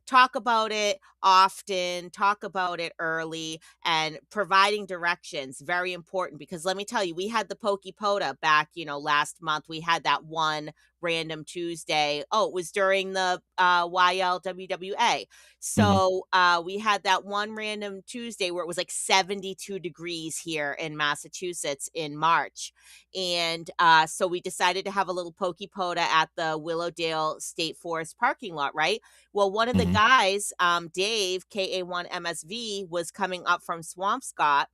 talk about it often, talk about it early, and providing directions, very important, because let me tell you, we had the POTA back, last month. We had that one random Tuesday. Oh, it was during the YLWWA. So we had that one random Tuesday where it was like 72 degrees here in Massachusetts in March. And so we decided to have a little POTA at the Willowdale State Forest parking lot, right? Well, one of the guys, Dave, KA1MSV, was coming up from Swampscott,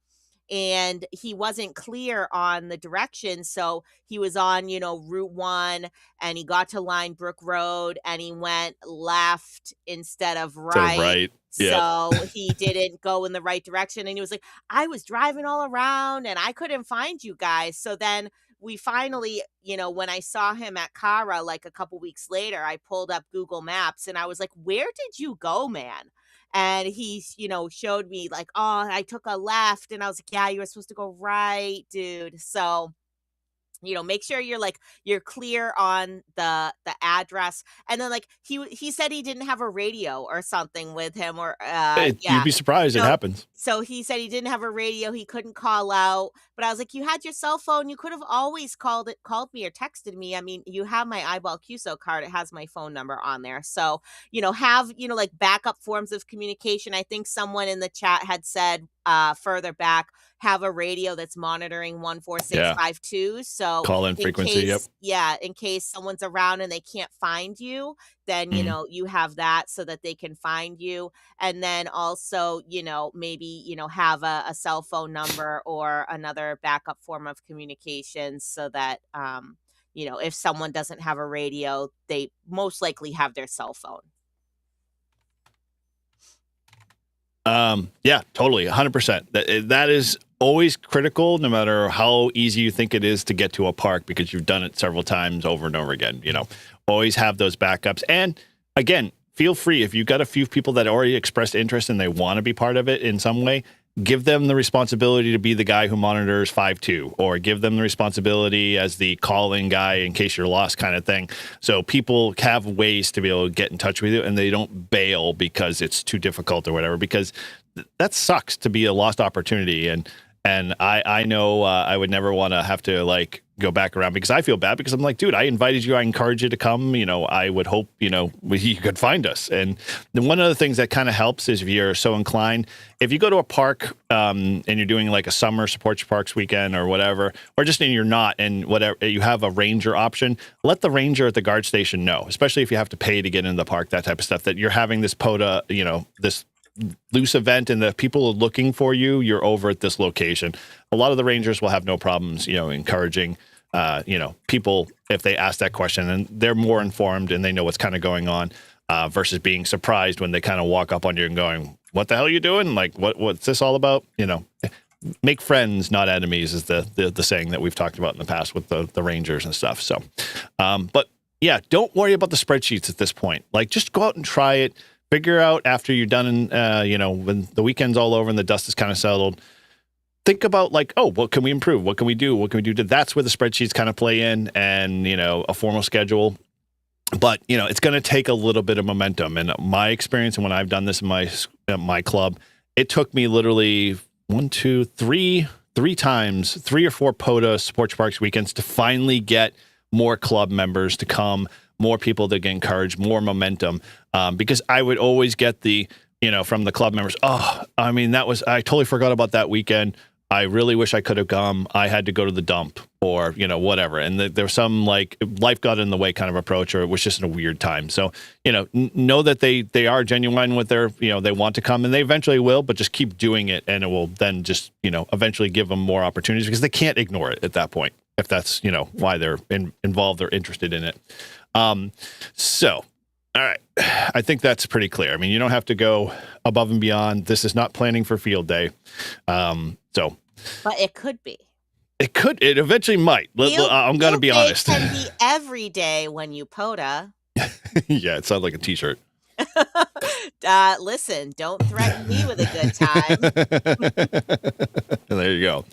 and he wasn't clear on the direction. So he was on, Route 1, and he got to Line Brook Road, and he went left instead of right. Yep. So he didn't go in the right direction. And he was like, I was driving all around and I couldn't find you guys. So then we finally, when I saw him at Kara, like a couple weeks later, I pulled up Google Maps and I was like, where did you go, man? And he, showed me like, oh, I took a left. And I was like, yeah, you were supposed to go right, dude. So, make sure you're clear on the address. And then he said he didn't have a radio or something with him, or You'd be surprised. It happens. So he said he didn't have a radio, he couldn't call out. But I was like, you had your cell phone, you could have always called me or texted me. I mean, you have my eyeball QSO card, it has my phone number on there. So have backup forms of communication. I think someone in the chat had said further back have a radio that's monitoring 14652. So Call-in frequency, yep. in case someone's around and they can't find you, then, Mhm. you have that so that they can find you. And then also, maybe, have a cell phone number or another backup form of communication so that, if someone doesn't have a radio, they most likely have their cell phone. Yeah, totally. 100%. That is always critical, no matter how easy you think it is to get to a park, because you've done it several times over and over again. Always have those backups. And again, feel free, if you've got a few people that already expressed interest and they want to be part of it in some way, give them the responsibility to be the guy who monitors 5-2, or give them the responsibility as the calling guy in case you're lost, kind of thing. So people have ways to be able to get in touch with you, and they don't bail because it's too difficult or whatever, because that sucks to be a lost opportunity. And I know I would never want to have to go back around, because I feel bad, because I'm like, dude, I invited you. I encourage you to come. I would hope, you could find us. And then one of the things that kind of helps is, if you're so inclined, if you go to a park and you're doing like a summer Support Your Parks weekend or whatever, or just you're not, and whatever, you have a ranger option, let the ranger at the guard station know, especially if you have to pay to get into the park, that type of stuff, that you're having this POTA, this loose event, and the people are looking for you, you're over at this location. A lot of the rangers will have no problems, encouraging, people if they ask that question, and they're more informed and they know what's kind of going on, versus being surprised when they kind of walk up on you and going, what the hell are you doing? Like, what's this all about? Make friends, not enemies, is the saying that we've talked about in the past with the rangers and stuff. So, but yeah, don't worry about the spreadsheets at this point. Just go out and try it. Figure out after you're done, when the weekend's all over and the dust is kind of settled, think about what can we improve? What can we do? What can we do? That's where the spreadsheets kind of play in, and, a formal schedule. But, it's going to take a little bit of momentum. And my experience, and when I've done this in my club, it took me literally three times, 3 or 4 POTA Support Your Parks weekends to finally get more club members to come, more people to get encouraged, more momentum. Because I would always get from the club members, I totally forgot about that weekend. I really wish I could have come. I had to go to the dump, or, whatever. And there was some life got in the way kind of approach, or it was just in a weird time. So, know that they are genuine with their, they want to come, and they eventually will, but just keep doing it. And it will then just, eventually give them more opportunities, because they can't ignore it at that point, if that's, why they're involved or interested in it. So, all right. I think that's pretty clear. I mean, you don't have to go above and beyond. This is not planning for field day. But it could be. It eventually might. I'm going to be honest. It can be every day when you POTA. Yeah, it sounds like a t-shirt. Listen, don't threaten me with a good time. There you go.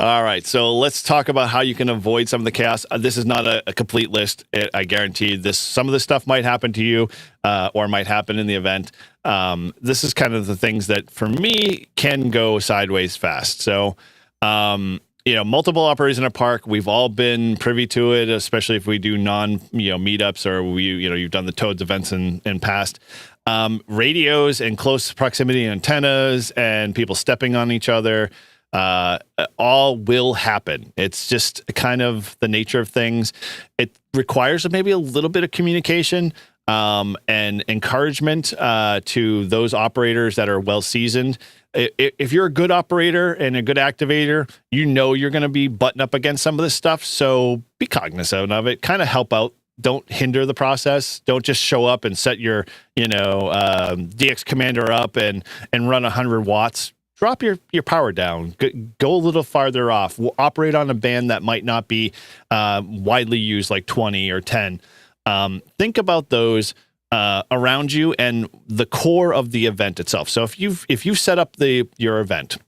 All right, so let's talk about how you can avoid some of the chaos. This is not a complete list. I guarantee this. Some of this stuff might happen to you, or might happen in the event. This is kind of the things that, for me, can go sideways fast. So, multiple operators in a park, we've all been privy to it, especially if we do meetups, or you've done the Toads events in past. Radios and close proximity antennas and people stepping on each other, all will happen. It's just kind of the nature of things. It requires maybe a little bit of communication, and encouragement, to those operators that are well seasoned. If you're a good operator and a good activator, you're going to be butting up against some of this stuff. So be cognizant of it. Kind of help out. Don't hinder the process. Don't just show up and set your, DX commander up and run 100 watts. Drop your power down. Go a little farther off. We'll operate on a band that might not be widely used, like 20 or 10. Think about those around you and the core of the event itself. So if you've set up your event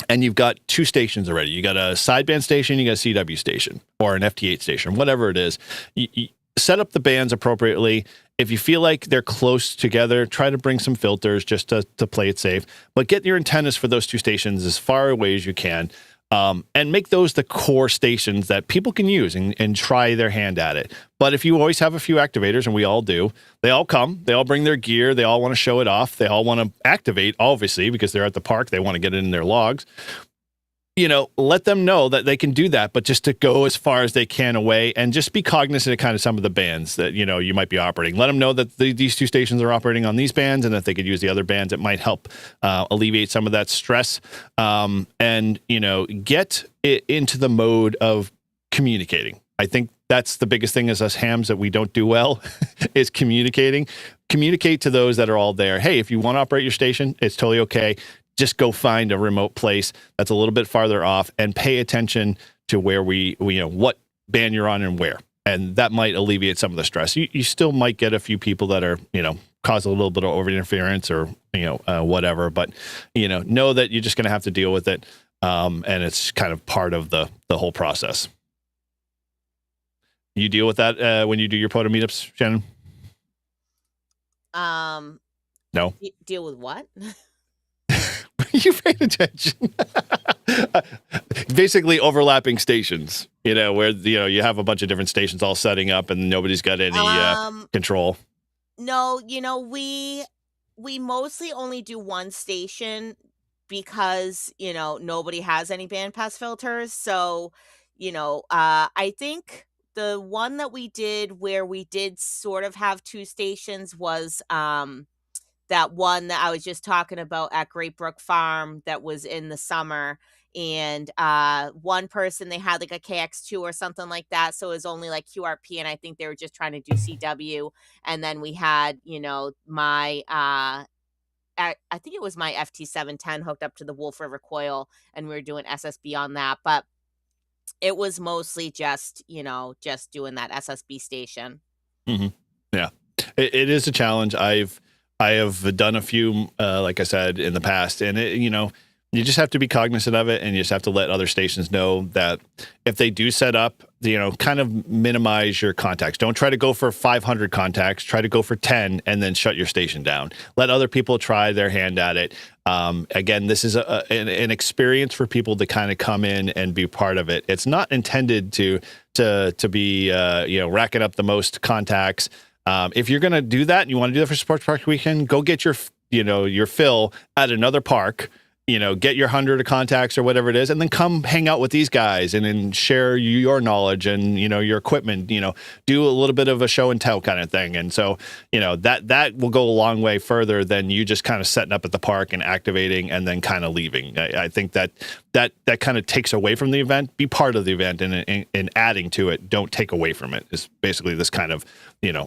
and you've got 2 stations already, you got a sideband station, you got a CW station, or an FT8 station, whatever it is, you set up the bands appropriately. If you feel like they're close together, try to bring some filters just to play it safe, but get your antennas for those 2 stations as far away as you can. and make those the core stations that people can use and try their hand at it. But if you always have a few activators, and we all do, they all come, they all bring their gear, they all want to show it off, they all want to activate, obviously, because they're at the park, they want to get it in their logs. Let them know that they can do that, but just to go as far as they can away and just be cognizant of kind of some of the bands that, you might be operating. Let them know that these two stations are operating on these bands and that they could use the other bands. It might help alleviate some of that stress, and, get it into the mode of communicating. I think that's the biggest thing as us hams that we don't do well is communicating. Communicate to those that are all there. Hey, if you want to operate your station, it's totally okay. Just go find a remote place that's a little bit farther off and pay attention to where what band you're on and where. And that might alleviate some of the stress. You still might get a few people that are, cause a little bit of over interference or, whatever, but, know that you're just going to have to deal with it. And it's kind of part of the whole process. You deal with that when you do your POTA meetups, Shannon? No. Deal with what? You paid attention. Basically overlapping stations, where, you have a bunch of different stations all setting up and nobody's got any control. No, we mostly only do one station because, nobody has any bandpass filters. So, I think the one that we did where we did sort of have two stations was that one that I was just talking about at Great Brook Farm that was in the summer. And one person, they had like a KX2 or something like that. So it was only like QRP. And I think they were just trying to do CW. And then we had, my, I think it was my FT710 hooked up to the Wolf River coil. And we were doing SSB on that. But it was mostly just, just doing that SSB station. Mm-hmm. Yeah, it is a challenge. I have done a few, like I said, in the past, and you just have to be cognizant of it, and you just have to let other stations know that if they do set up, kind of minimize your contacts. Don't try to go for 500 contacts. Try to go for 10 and then shut your station down. Let other people try their hand at it. Again, this is an experience for people to kind of come in and be part of it. It's not intended to be, racking up the most contacts. If you're going to do that and you want to do that for Sports Park Weekend, go get your fill at another park, get your 100 contacts or whatever it is, and then come hang out with these guys and then share your knowledge and, your equipment, do a little bit of a show and tell kind of thing. And so, that will go a long way further than you just kind of setting up at the park and activating and then kind of leaving. I think that kind of takes away from the event. Be part of the event and adding to it. Don't take away from it is basically this kind of,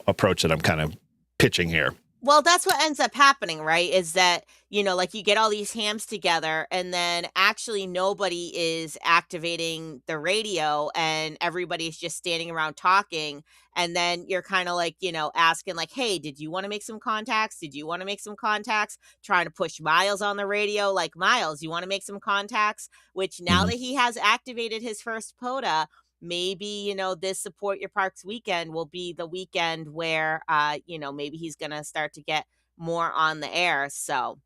approach that I'm kind of pitching here. Well, that's what ends up happening, right? Is that, like you get all these hams together and then actually nobody is activating the radio and everybody's just standing around talking. And then you're kind of like, asking like, hey, did you want to make some contacts? Did you want to make some contacts? Trying to push Miles on the radio, like, Miles, you want to make some contacts? Which now that he has activated his first POTA, maybe, this Support Your Parks weekend will be the weekend where, maybe he's going to start to get more on the air. So.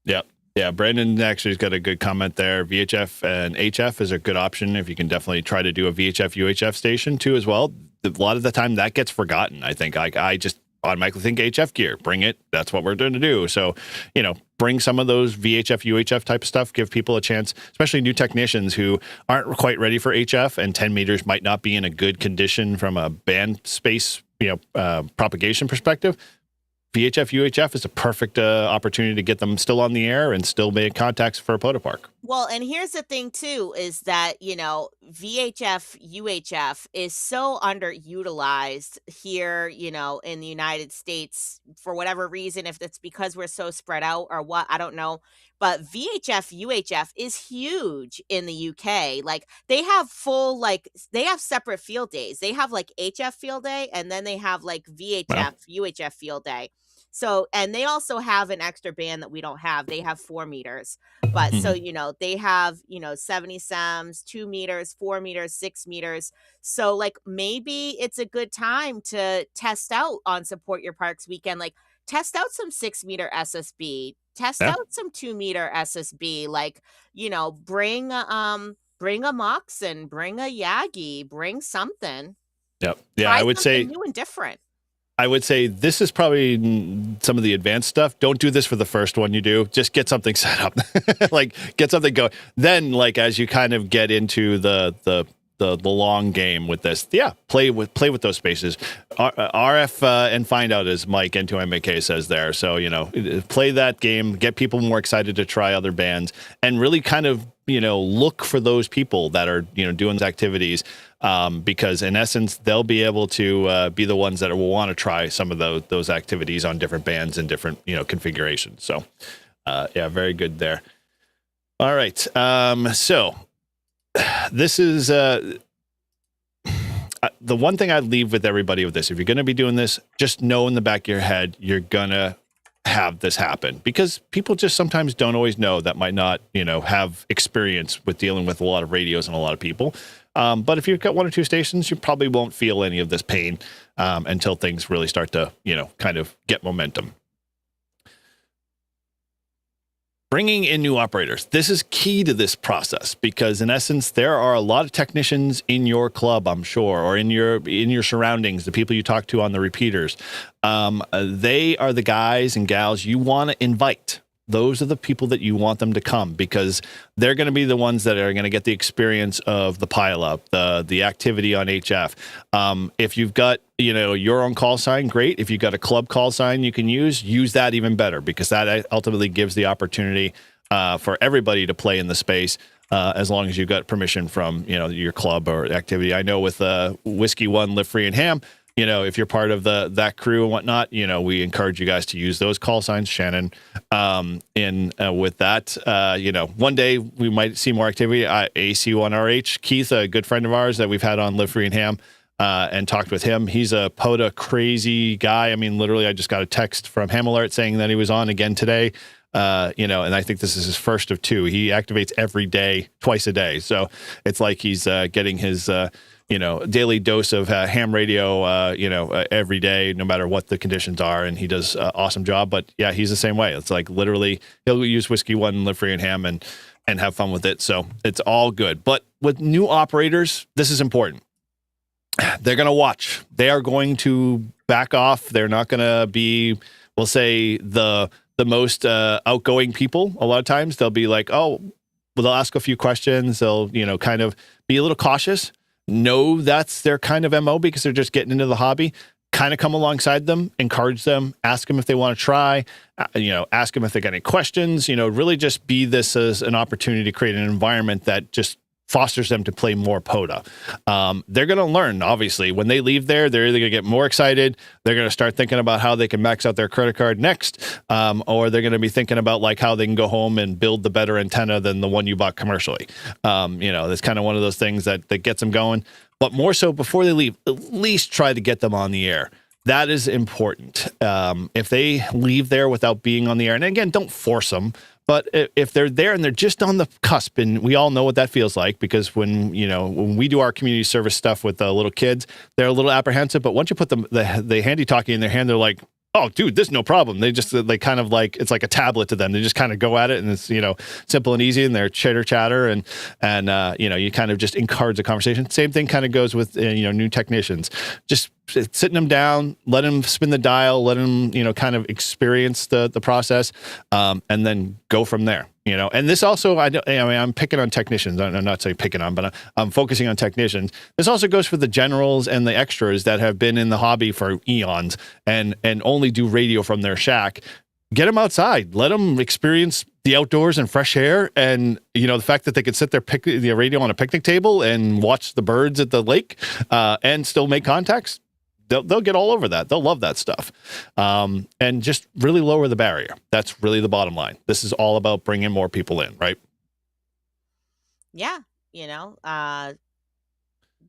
Yep. Yeah. Brandon actually has got a good comment there. VHF and HF is a good option. If you can definitely try to do a VHF, UHF station too, as well. A lot of the time that gets forgotten. I think I just automatically think HF gear, bring it. That's what we're going to do. So, bring some of those VHF, UHF type of stuff, give people a chance, especially new technicians who aren't quite ready for HF, and 10 meters might not be in a good condition from a band space, propagation perspective. VHF, UHF is a perfect opportunity to get them still on the air and still make contacts for a POTA park. Well, and here's the thing too, is that, VHF, UHF is so underutilized here, in the United States for whatever reason, if it's because we're so spread out or what, I don't know. But VHF, UHF is huge in the UK. Like they have they have separate field days. They have like HF field day and then they have like VHF, wow, UHF field day. So, and they also have an extra band that we don't have. They have 4 meters, but so, they have, 70 SEMs, 2 meters, 4 meters, 6 meters. So like maybe it's a good time to test out on Support Your Parks weekend. Like test out some 6-meter SSB, test Yeah. out some 2-meter SSB, like, bring a Moxon, bring a Yagi, bring something. Yep. Yeah. Try something new and different. I would say this is probably some of the advanced stuff. Don't do this for the first one you do. Just get something set up, like get something going. Then, like as you kind of get into the long game with this, yeah, play with those spaces. RF and find out, as Mike N2MK says there. So play that game, get people more excited to try other bands, and really kind of look for those people that are doing these activities. Because in essence, they'll be able to be the ones that will want to try some of those activities on different bands and different configurations. So, yeah, very good there. All right, so this is the one thing I'd leave with everybody with this. If you're going to be doing this, just know in the back of your head you're gonna have this happen, because people just sometimes don't always know, that might not have experience with dealing with a lot of radios and a lot of people. But if you've got 1 or 2 stations, you probably won't feel any of this pain until things really start to, kind of get momentum. Bringing in new operators. This is key to this process, because in essence, there are a lot of technicians in your club, I'm sure, or in your surroundings, the people you talk to on the repeaters. They are the guys and gals you want to invite. Those are the people that you want them to come, because they're going to be the ones that are going to get the experience of the pileup, the activity on HF. If you've got your own call sign, great. If you've got a club call sign you can use that even better, because that ultimately gives the opportunity for everybody to play in the space, as long as you've got permission from your club or activity. I know with Whiskey One, Live Free and Ham, if you're part of that crew and whatnot, we encourage you guys to use those call signs, Shannon. With that, one day we might see more activity. AC1RH, Keith, a good friend of ours that we've had on Live Free and Ham, and talked with him. He's a POTA crazy guy. I mean, literally, I just got a text from Ham Alert saying that he was on again today. And I think this is his first of 2. He activates every day, twice a day. So it's like he's getting his daily dose of ham radio, every day, no matter what the conditions are. And he does an awesome job. But yeah, he's the same way. It's like literally he'll use Whiskey One, Live Free and Ham, and have fun with it. So it's all good. But with new operators, this is important. They're going to watch. They are going to back off. They're not going to be, we'll say, the most outgoing people. A lot of times they'll be like, oh, well, they'll ask a few questions. They'll, kind of be a little cautious. Know that's their kind of MO, because they're just getting into the hobby. Kind of come alongside them, encourage them, ask them if they want to try, ask them if they got any questions, really just be this as an opportunity to create an environment that just fosters them to play more POTA. They're going to learn, obviously. When they leave there, they're either going to get more excited, they're going to start thinking about how they can max out their credit card next, or they're going to be thinking about like how they can go home and build the better antenna than the one you bought commercially. That's kind of one of those things that gets them going. But more so, before they leave, at least try to get them on the air. That is important. If they leave there without being on the air, and again, don't force them, but if they're there and they're just on the cusp, and we all know what that feels like, because when we do our community service stuff with little kids, they're a little apprehensive. But once you put the handy talkie in their hand, they're like, oh, dude, this is no problem. They kind of like, it's like a tablet to them. They just kind of go at it, and it's, simple and easy, and they're chatter and you kind of just encourage the conversation. Same thing kind of goes with, new technicians. Just sitting them down, let them spin the dial, let them, kind of experience the process, and then go from there. And this also, I'm picking on technicians. I'm not saying picking on, but I'm focusing on technicians. This also goes for the generals and the extras that have been in the hobby for eons and only do radio from their shack. Get them outside. Let them experience the outdoors and fresh air. And, the fact that they could sit there, pick the radio on a picnic table and watch the birds at the lake, and still make contacts. They'll get all over that. They'll love that stuff. And just really lower the barrier. That's really the bottom line. This is all about bringing more people in, right? Yeah.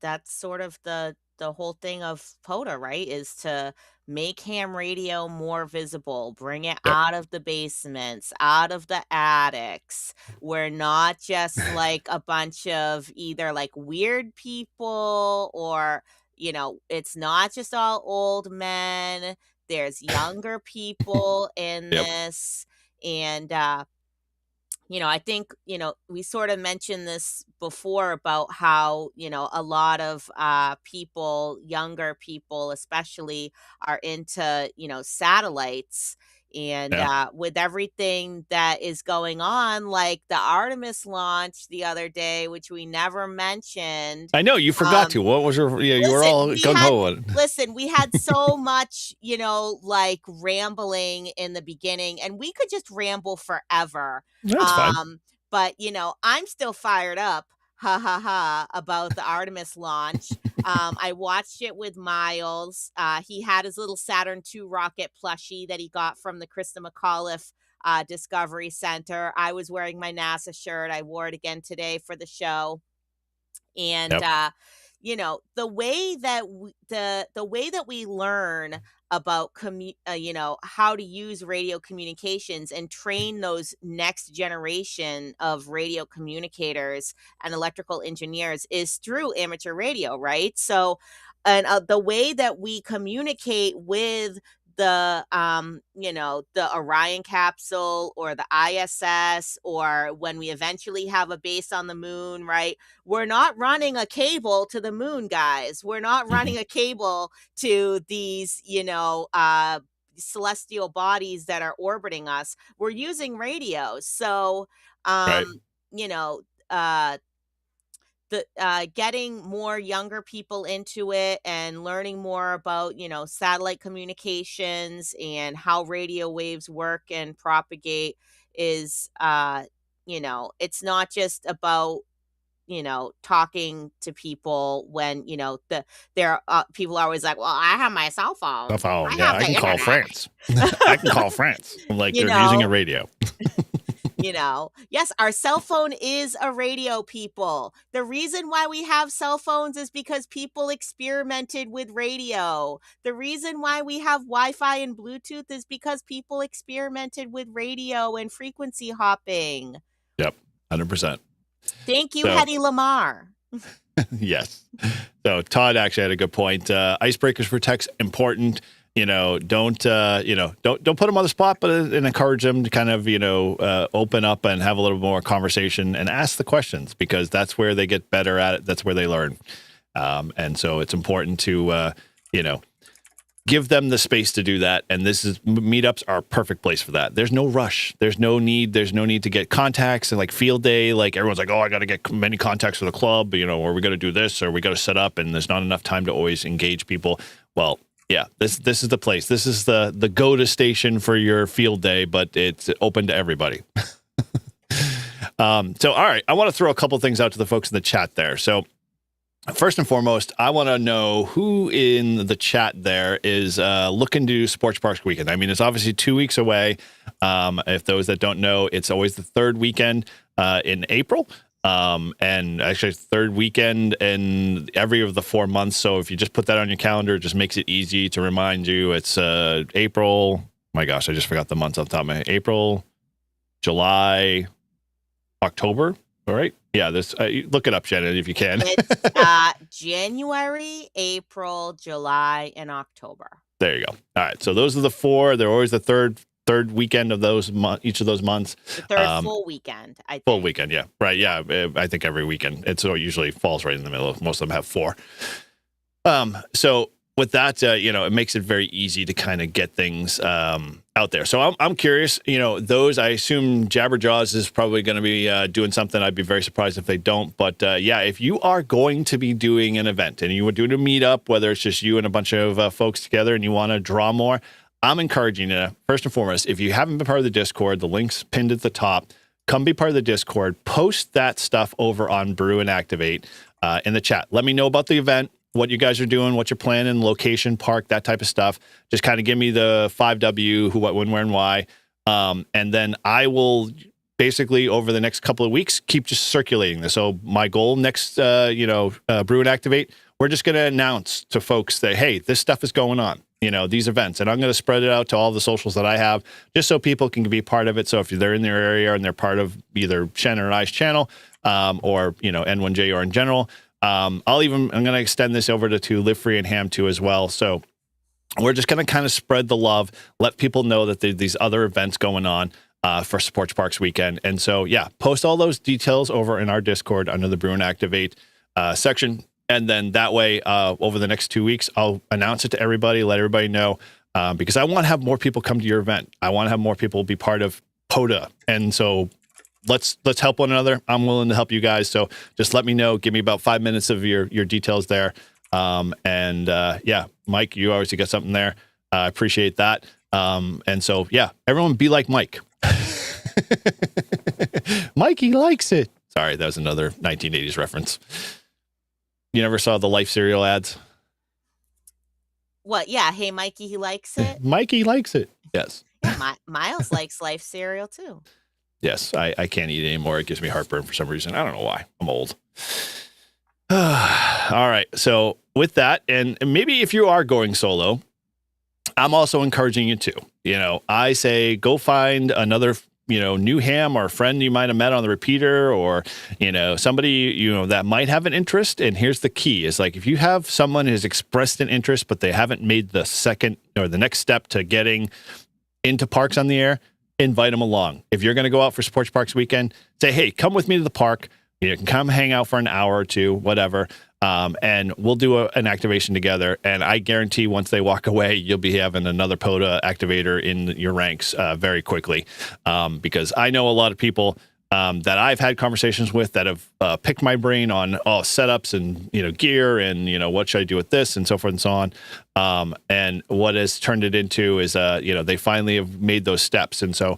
That's sort of the whole thing of POTA, right? Is to make ham radio more visible, bring it Yep. out of the basements, out of the attics. We're not just like a bunch of either like weird people, or it's not just all old men. there's younger people in Yep. this, and I think, we sort of mentioned this before about how, a lot of people, younger people especially, are into, satellites. And Yeah. with everything that is going on, like the Artemis launch the other day, which we never mentioned. I know you forgot um, to. What was your? Yeah, you were Listen, all gung ho on it. we had so much, like rambling in the beginning, and we could just ramble forever. That's fine. Um, but I'm still fired up, ha ha ha, about the Artemis launch. I watched it with Miles. He had his little Saturn II rocket plushie that he got from the Krista McAuliffe Discovery Center. I was wearing my NASA shirt. I wore it again today for the show. And Yep. the way that the way that we learn about how to use radio communications and train those next generation of radio communicators and electrical engineers is through amateur radio, right? So, and the way that we communicate with the Orion capsule or the ISS, or when we eventually have a base on the moon, right? We're not running a cable to the moon, guys. We're not running a cable to these, celestial bodies that are orbiting us. We're using radios. So, Right. you know, uh, getting more younger people into it and learning more about satellite communications and how radio waves work and propagate is it's not just about talking to people when there people are always like, well, I have my cell phone, The phone. I Yeah, have I the can call internet. France. I can call France. Like you they're using a know radio. Yes, our cell phone is a radio, people. The reason why we have cell phones is because people experimented with radio. The reason why we have Wi-Fi and Bluetooth is because people experimented with radio and frequency hopping. Yep, 100%. Thank you, So, Hedy Lamarr. yes. So Todd actually had a good point. Icebreakers for text important. Don't put them on the spot, but encourage them to kind of open up and have a little more conversation and ask the questions, because that's where they get better at it. That's where they learn, and so it's important to give them the space to do that. And meetups are a perfect place for that. There's no rush. There's no need to get contacts. And like field day, like everyone's like, oh, I got to get many contacts for the club, or we got to do this, or we got to set up, and there's not enough time to always engage people. Well, yeah, this is the place. This is the go-to station for your field day, but it's open to everybody. So, all right, I want to throw a couple things out to the folks in the chat there. So, first and foremost, I want to know who in the chat there is looking to do Sports Parks Weekend. I mean, it's obviously 2 weeks away. If those that don't know, it's always the third weekend in April. And actually third weekend in every of the 4 months. So if you just put that on your calendar, it just makes it easy to remind you. It's April. My gosh, I just forgot the months off the top of my head. April, July, October. All right. Yeah, this look it up, Shannon, if you can. It's January, April, July, and October. There you go. All right. So those are the four. They're always the third weekend of those each of those months. The third full weekend, I think. Full weekend, yeah. Right, yeah. I think every weekend. It usually falls right in the middle. Most of them have 4. So with that, it makes it very easy to kind of get things out there. So I'm curious, those, I assume Jabberjaws is probably going to be doing something. I'd be very surprised if they don't. But yeah, if you are going to be doing an event and you would do a meetup, whether it's just you and a bunch of folks together and you want to draw more, I'm encouraging you, first and foremost, if you haven't been part of the Discord, the link's pinned at the top. Come be part of the Discord. Post that stuff over on Brew and Activate in the chat. Let me know about the event, what you guys are doing, what you're planning, location, park, that type of stuff. Just kind of give me the 5W, who, what, when, where, and why. And then I will basically, over the next couple of weeks, keep just circulating this. So my goal next, Brew and Activate, we're just going to announce to folks that, hey, this stuff is going on. These events, and I'm going to spread it out to all the socials that I have, just so people can be part of it. So if they're in their area and they're part of either Shannon or I's channel, or N1J or in general, I'm going to extend this over to Live Free and Ham too as well. So we're just going to kind of spread the love, let people know that there's these other events going on for Sports Parks Weekend. And so, yeah, post all those details over in our Discord under the Brew Activate section. And then that way, over the next 2 weeks, I'll announce it to everybody, let everybody know, because I want to have more people come to your event. I want to have more people be part of POTA. And so let's help one another. I'm willing to help you guys. So just let me know. Give me about 5 minutes of your details there. Yeah, Mike, you obviously got something there. I appreciate that. And so, yeah, everyone be like Mike. Mikey likes it. Sorry, that was another 1980s reference. You never saw the Life cereal ads? What? Yeah. Hey, Mikey, he likes it. Mikey likes it. Yes. Yeah, Miles likes Life cereal too. Yes, I can't eat it anymore. It gives me heartburn for some reason. I don't know why. I'm old. All right. So with that, and maybe if you are going solo, I'm also encouraging you to. I say go find another, new ham or a friend you might have met on the repeater, or, somebody, that might have an interest. And here's the key is like, if you have someone who's expressed an interest, but they haven't made the second or the next step to getting into parks on the air, invite them along. If you're going to go out for Sports Parks Weekend, say, hey, come with me to the park. You can come hang out for an hour or two, whatever, and we'll do an activation together. And I guarantee once they walk away, you'll be having another POTA activator in your ranks very quickly, because I know a lot of people that I've had conversations with that have picked my brain on setups and gear and what should I do with this and so forth and so on. And what has turned it into is they finally have made those steps, and so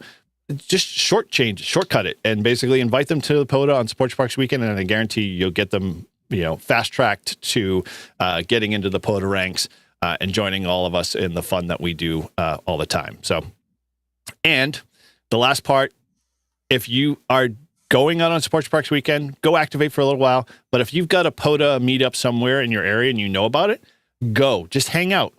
just shortcut it, and basically invite them to the POTA on Sports Parks Weekend, and I guarantee you'll get them fast tracked to getting into the POTA ranks and joining all of us in the fun that we do all the time. So, and the last part. If you are going out on Sports Parks Weekend, go activate for a little while. But if you've got a POTA meetup somewhere in your area and you know about it, go. Just hang out.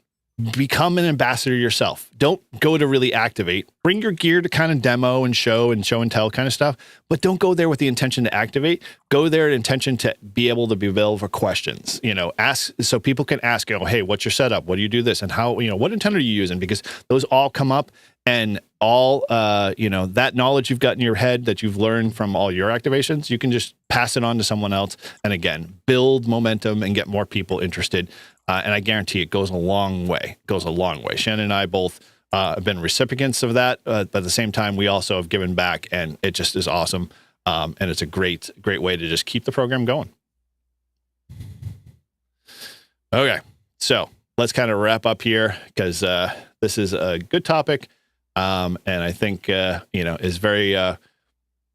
Become an ambassador yourself. Don't go to really activate. Bring your gear to kind of demo and show and tell kind of stuff. But don't go there with the intention to activate. Go there with intention to be able to be available for questions. Ask so people can ask, hey, what's your setup? What do you do this? And how, what antenna are you using? Because those all come up. And all, that knowledge you've got in your head that you've learned from all your activations, you can just pass it on to someone else. And again, build momentum and get more people interested. And I guarantee it goes a long way. Shannon and I both have been recipients of that. But at the same time, we also have given back, and it just is awesome. And it's a great way to just keep the program going. Okay. So let's kind of wrap up here, because this is a good topic. And I think, is very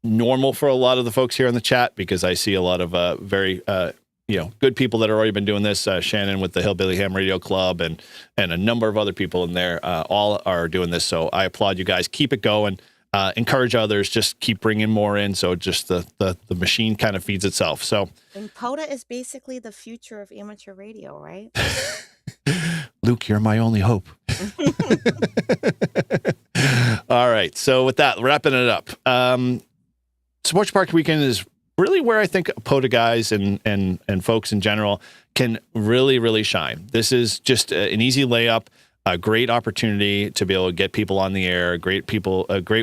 normal for a lot of the folks here in the chat, because I see a lot of very, good people that have already been doing this. Shannon with the Hillbilly Ham Radio Club and a number of other people in there, all are doing this. So I applaud you guys. Keep it going. Encourage others. Just keep bringing more in. So just the machine kind of feeds itself. So, and POTA is basically the future of amateur radio, right? Luke, you're my only hope. All right. So with that, wrapping it up, Sports Park Weekend is really where I think POTA guys and folks in general can really, really shine. This is just an easy layup, a great opportunity to be able to get people on the air, a great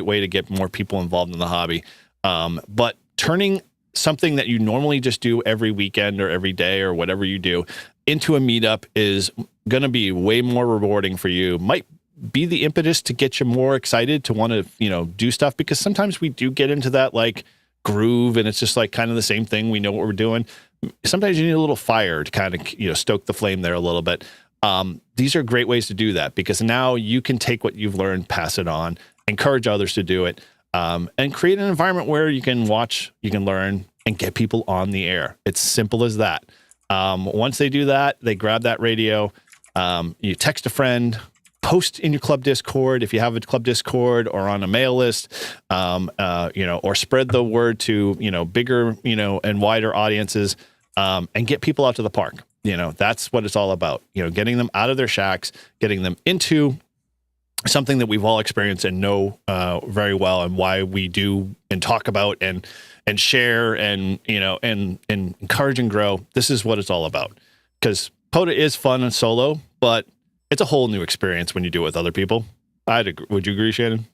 way to get more people involved in the hobby. But turning something that you normally just do every weekend or every day or whatever you do into a meetup is going to be way more rewarding for you. Might be the impetus to get you more excited to want to, do stuff, because sometimes we do get into that like groove and it's just like kind of the same thing. We know what we're doing. Sometimes you need a little fire to kind of, stoke the flame there a little bit. These are great ways to do that, because now you can take what you've learned, pass it on, encourage others to do it, and create an environment where you can watch, you can learn, and get people on the air. It's simple as that. Once they do that, they grab that radio, you text a friend, post in your club Discord if you have a club Discord, or on a mail list, or spread the word to, bigger, and wider audiences, and get people out to the park. That's what it's all about, getting them out of their shacks, getting them into something that we've all experienced and know very well, and why we do and talk about and share and encourage and grow. This is what it's all about, because POTA is fun and solo, but it's a whole new experience when you do it with other people. I'd agree. Would you agree, Shannon?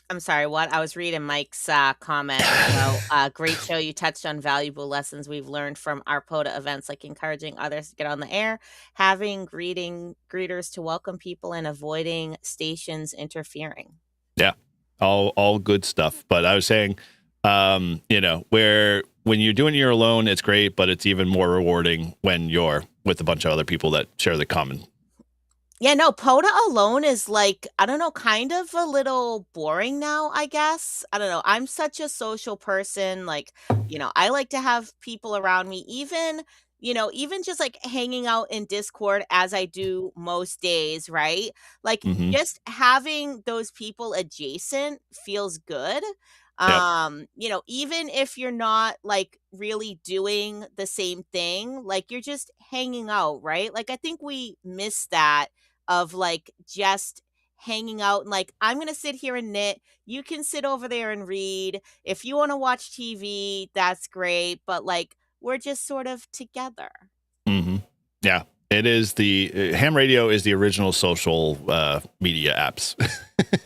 I'm sorry, what? I was reading Mike's comment. So, great show. You touched on valuable lessons we've learned from our POTA events, like encouraging others to get on the air, having greeters to welcome people, and avoiding stations interfering. Yeah, all good stuff. But I was saying, where when you're doing it alone, it's great, but it's even more rewarding when you're with a bunch of other people that share the common. Yeah, no, POTA alone is like, I don't know, kind of a little boring now, I guess. I don't know. I'm such a social person. Like, I like to have people around me, even just like hanging out in Discord as I do most days, right? Like, Mm-hmm. just having those people adjacent feels good. Yep. Even if you're not like really doing the same thing, like you're just hanging out, right? Like, I think we miss that of like just hanging out and like, I'm going to sit here and knit. You can sit over there and read. If you want to watch TV, that's great. But like, we're just sort of together. Mm-hmm. Yeah, it is ham radio is the original social media apps.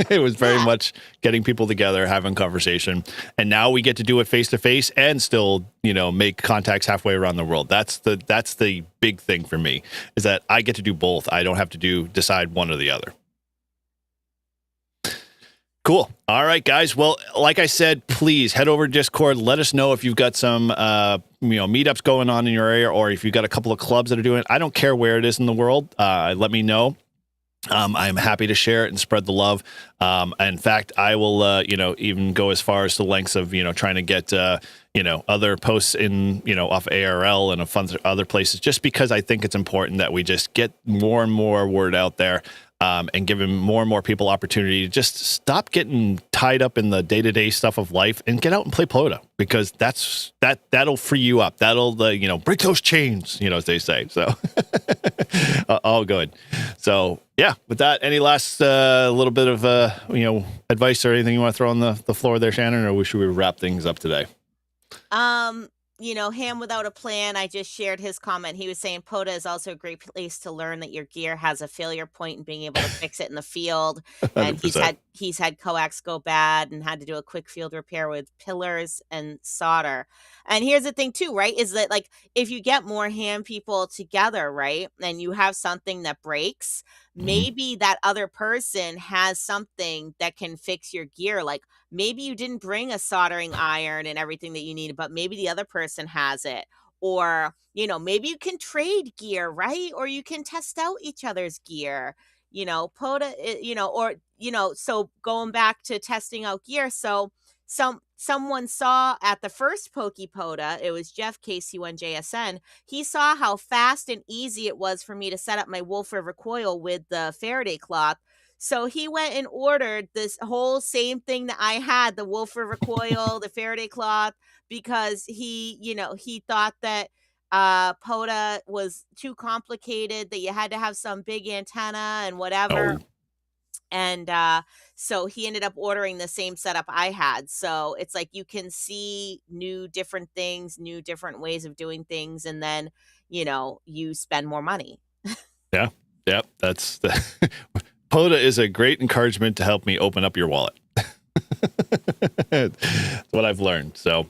It was very much getting people together, having conversation. And now we get to do it face to face and still, make contacts halfway around the world. That's the big thing for me, is that I get to do both. I don't have to decide one or the other. Cool. All right, guys. Well, like I said, please head over to Discord. Let us know if you've got some, meetups going on in your area, or if you've got a couple of clubs that are doing it. I don't care where it is in the world. Let me know. I'm happy to share it and spread the love. In fact, I will, even go as far as the lengths of, trying to get, other posts in, off ARL and of other places, just because I think it's important that we just get more and more word out there. And giving more and more people opportunity to just stop getting tied up in the day-to-day stuff of life and get out and play POTA, because that'll free you up. That'll, break those chains, as they say. So all good. So yeah, with that, any last little bit of, advice or anything you want to throw on the floor there, Shannon, or should we wrap things up today? Ham without a plan. I just shared his comment. He was saying POTA is also a great place to learn that your gear has a failure point and being able to fix it in the field. And 100%. he's had coax go bad and had to do a quick field repair with pillars and solder. And here's the thing too, right? Is that like, if you get more ham people together, right, and you have something that breaks, maybe that other person has something that can fix your gear. Like, maybe you didn't bring a soldering iron and everything that you needed, but maybe the other person has it. Or, maybe you can trade gear, right? Or you can test out each other's gear. POTA, so going back to testing out gear. So someone saw at the first POTA, it was Jeff KC1JSN. He saw how fast and easy it was for me to set up my Wolf River coil with the Faraday cloth. So he went and ordered this whole same thing that I had, the Wolf River coil, the Faraday cloth, because he thought that POTA was too complicated, that you had to have some big antenna and whatever. Oh. And so he ended up ordering the same setup I had. So it's like, you can see new different things, new different ways of doing things, and then, you spend more money. Yeah. That's POTA is a great encouragement to help me open up your wallet. That's what I've learned. So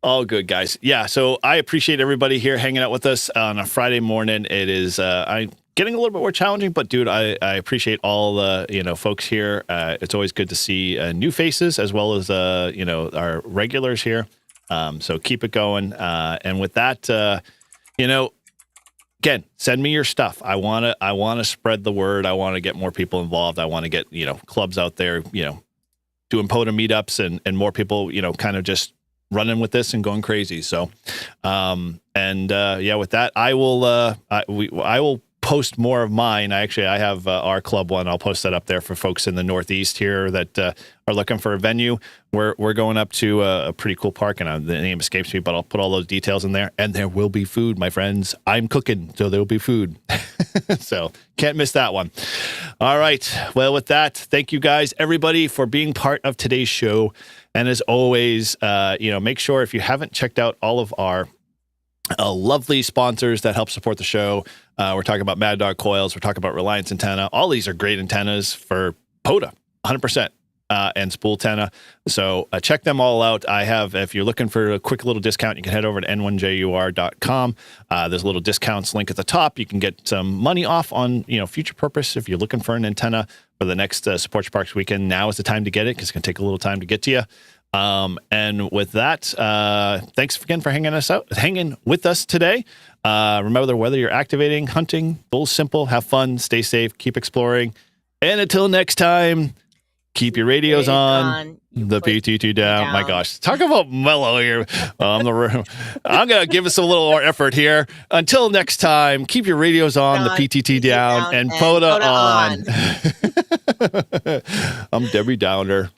all good, guys. Yeah. So I appreciate everybody here hanging out with us on a Friday morning. It is, I'm getting a little bit more challenging, but dude, I appreciate all the, folks here. It's always good to see new faces as well as, our regulars here. So keep it going. And with that, again, send me your stuff. I want to spread the word. I want to get more people involved. I want to get, clubs out there, doing POTA meetups and more people, kind of just running with this and going crazy. So, with that, I will post more of mine. I have our club one. I'll post that up there for folks in the Northeast here that are looking for a venue. We're going up to a pretty cool park, and the name escapes me, but I'll put all those details in there. And there will be food, my friends. I'm cooking, so there will be food. So can't miss that one. All right. Well, with that, thank you guys, everybody, for being part of today's show. And as always, make sure if you haven't checked out all of our lovely sponsors that help support the show. We're talking about Mad Dog Coils. We're talking about Reliance Antenna. All these are great antennas for POTA, 100%. And spool antenna. So check them all out. I have, if you're looking for a quick little discount, you can head over to n1jur.com. There's a little discounts link at the top. You can get some money off on, future purpose. If you're looking for an antenna for the next Support Your Parks weekend, now is the time to get it because it's going to take a little time to get to you. And with that, thanks again for hanging with us today. Remember, whether you're activating, hunting, goals simple, have fun, stay safe, keep exploring. And until next time, keep your radios on, the PTT down. My gosh, talk about mellow here. I'm going to give us a little more effort here. Until next time, keep your radios on, the PTT down, and POTA on. I'm Debbie Downer.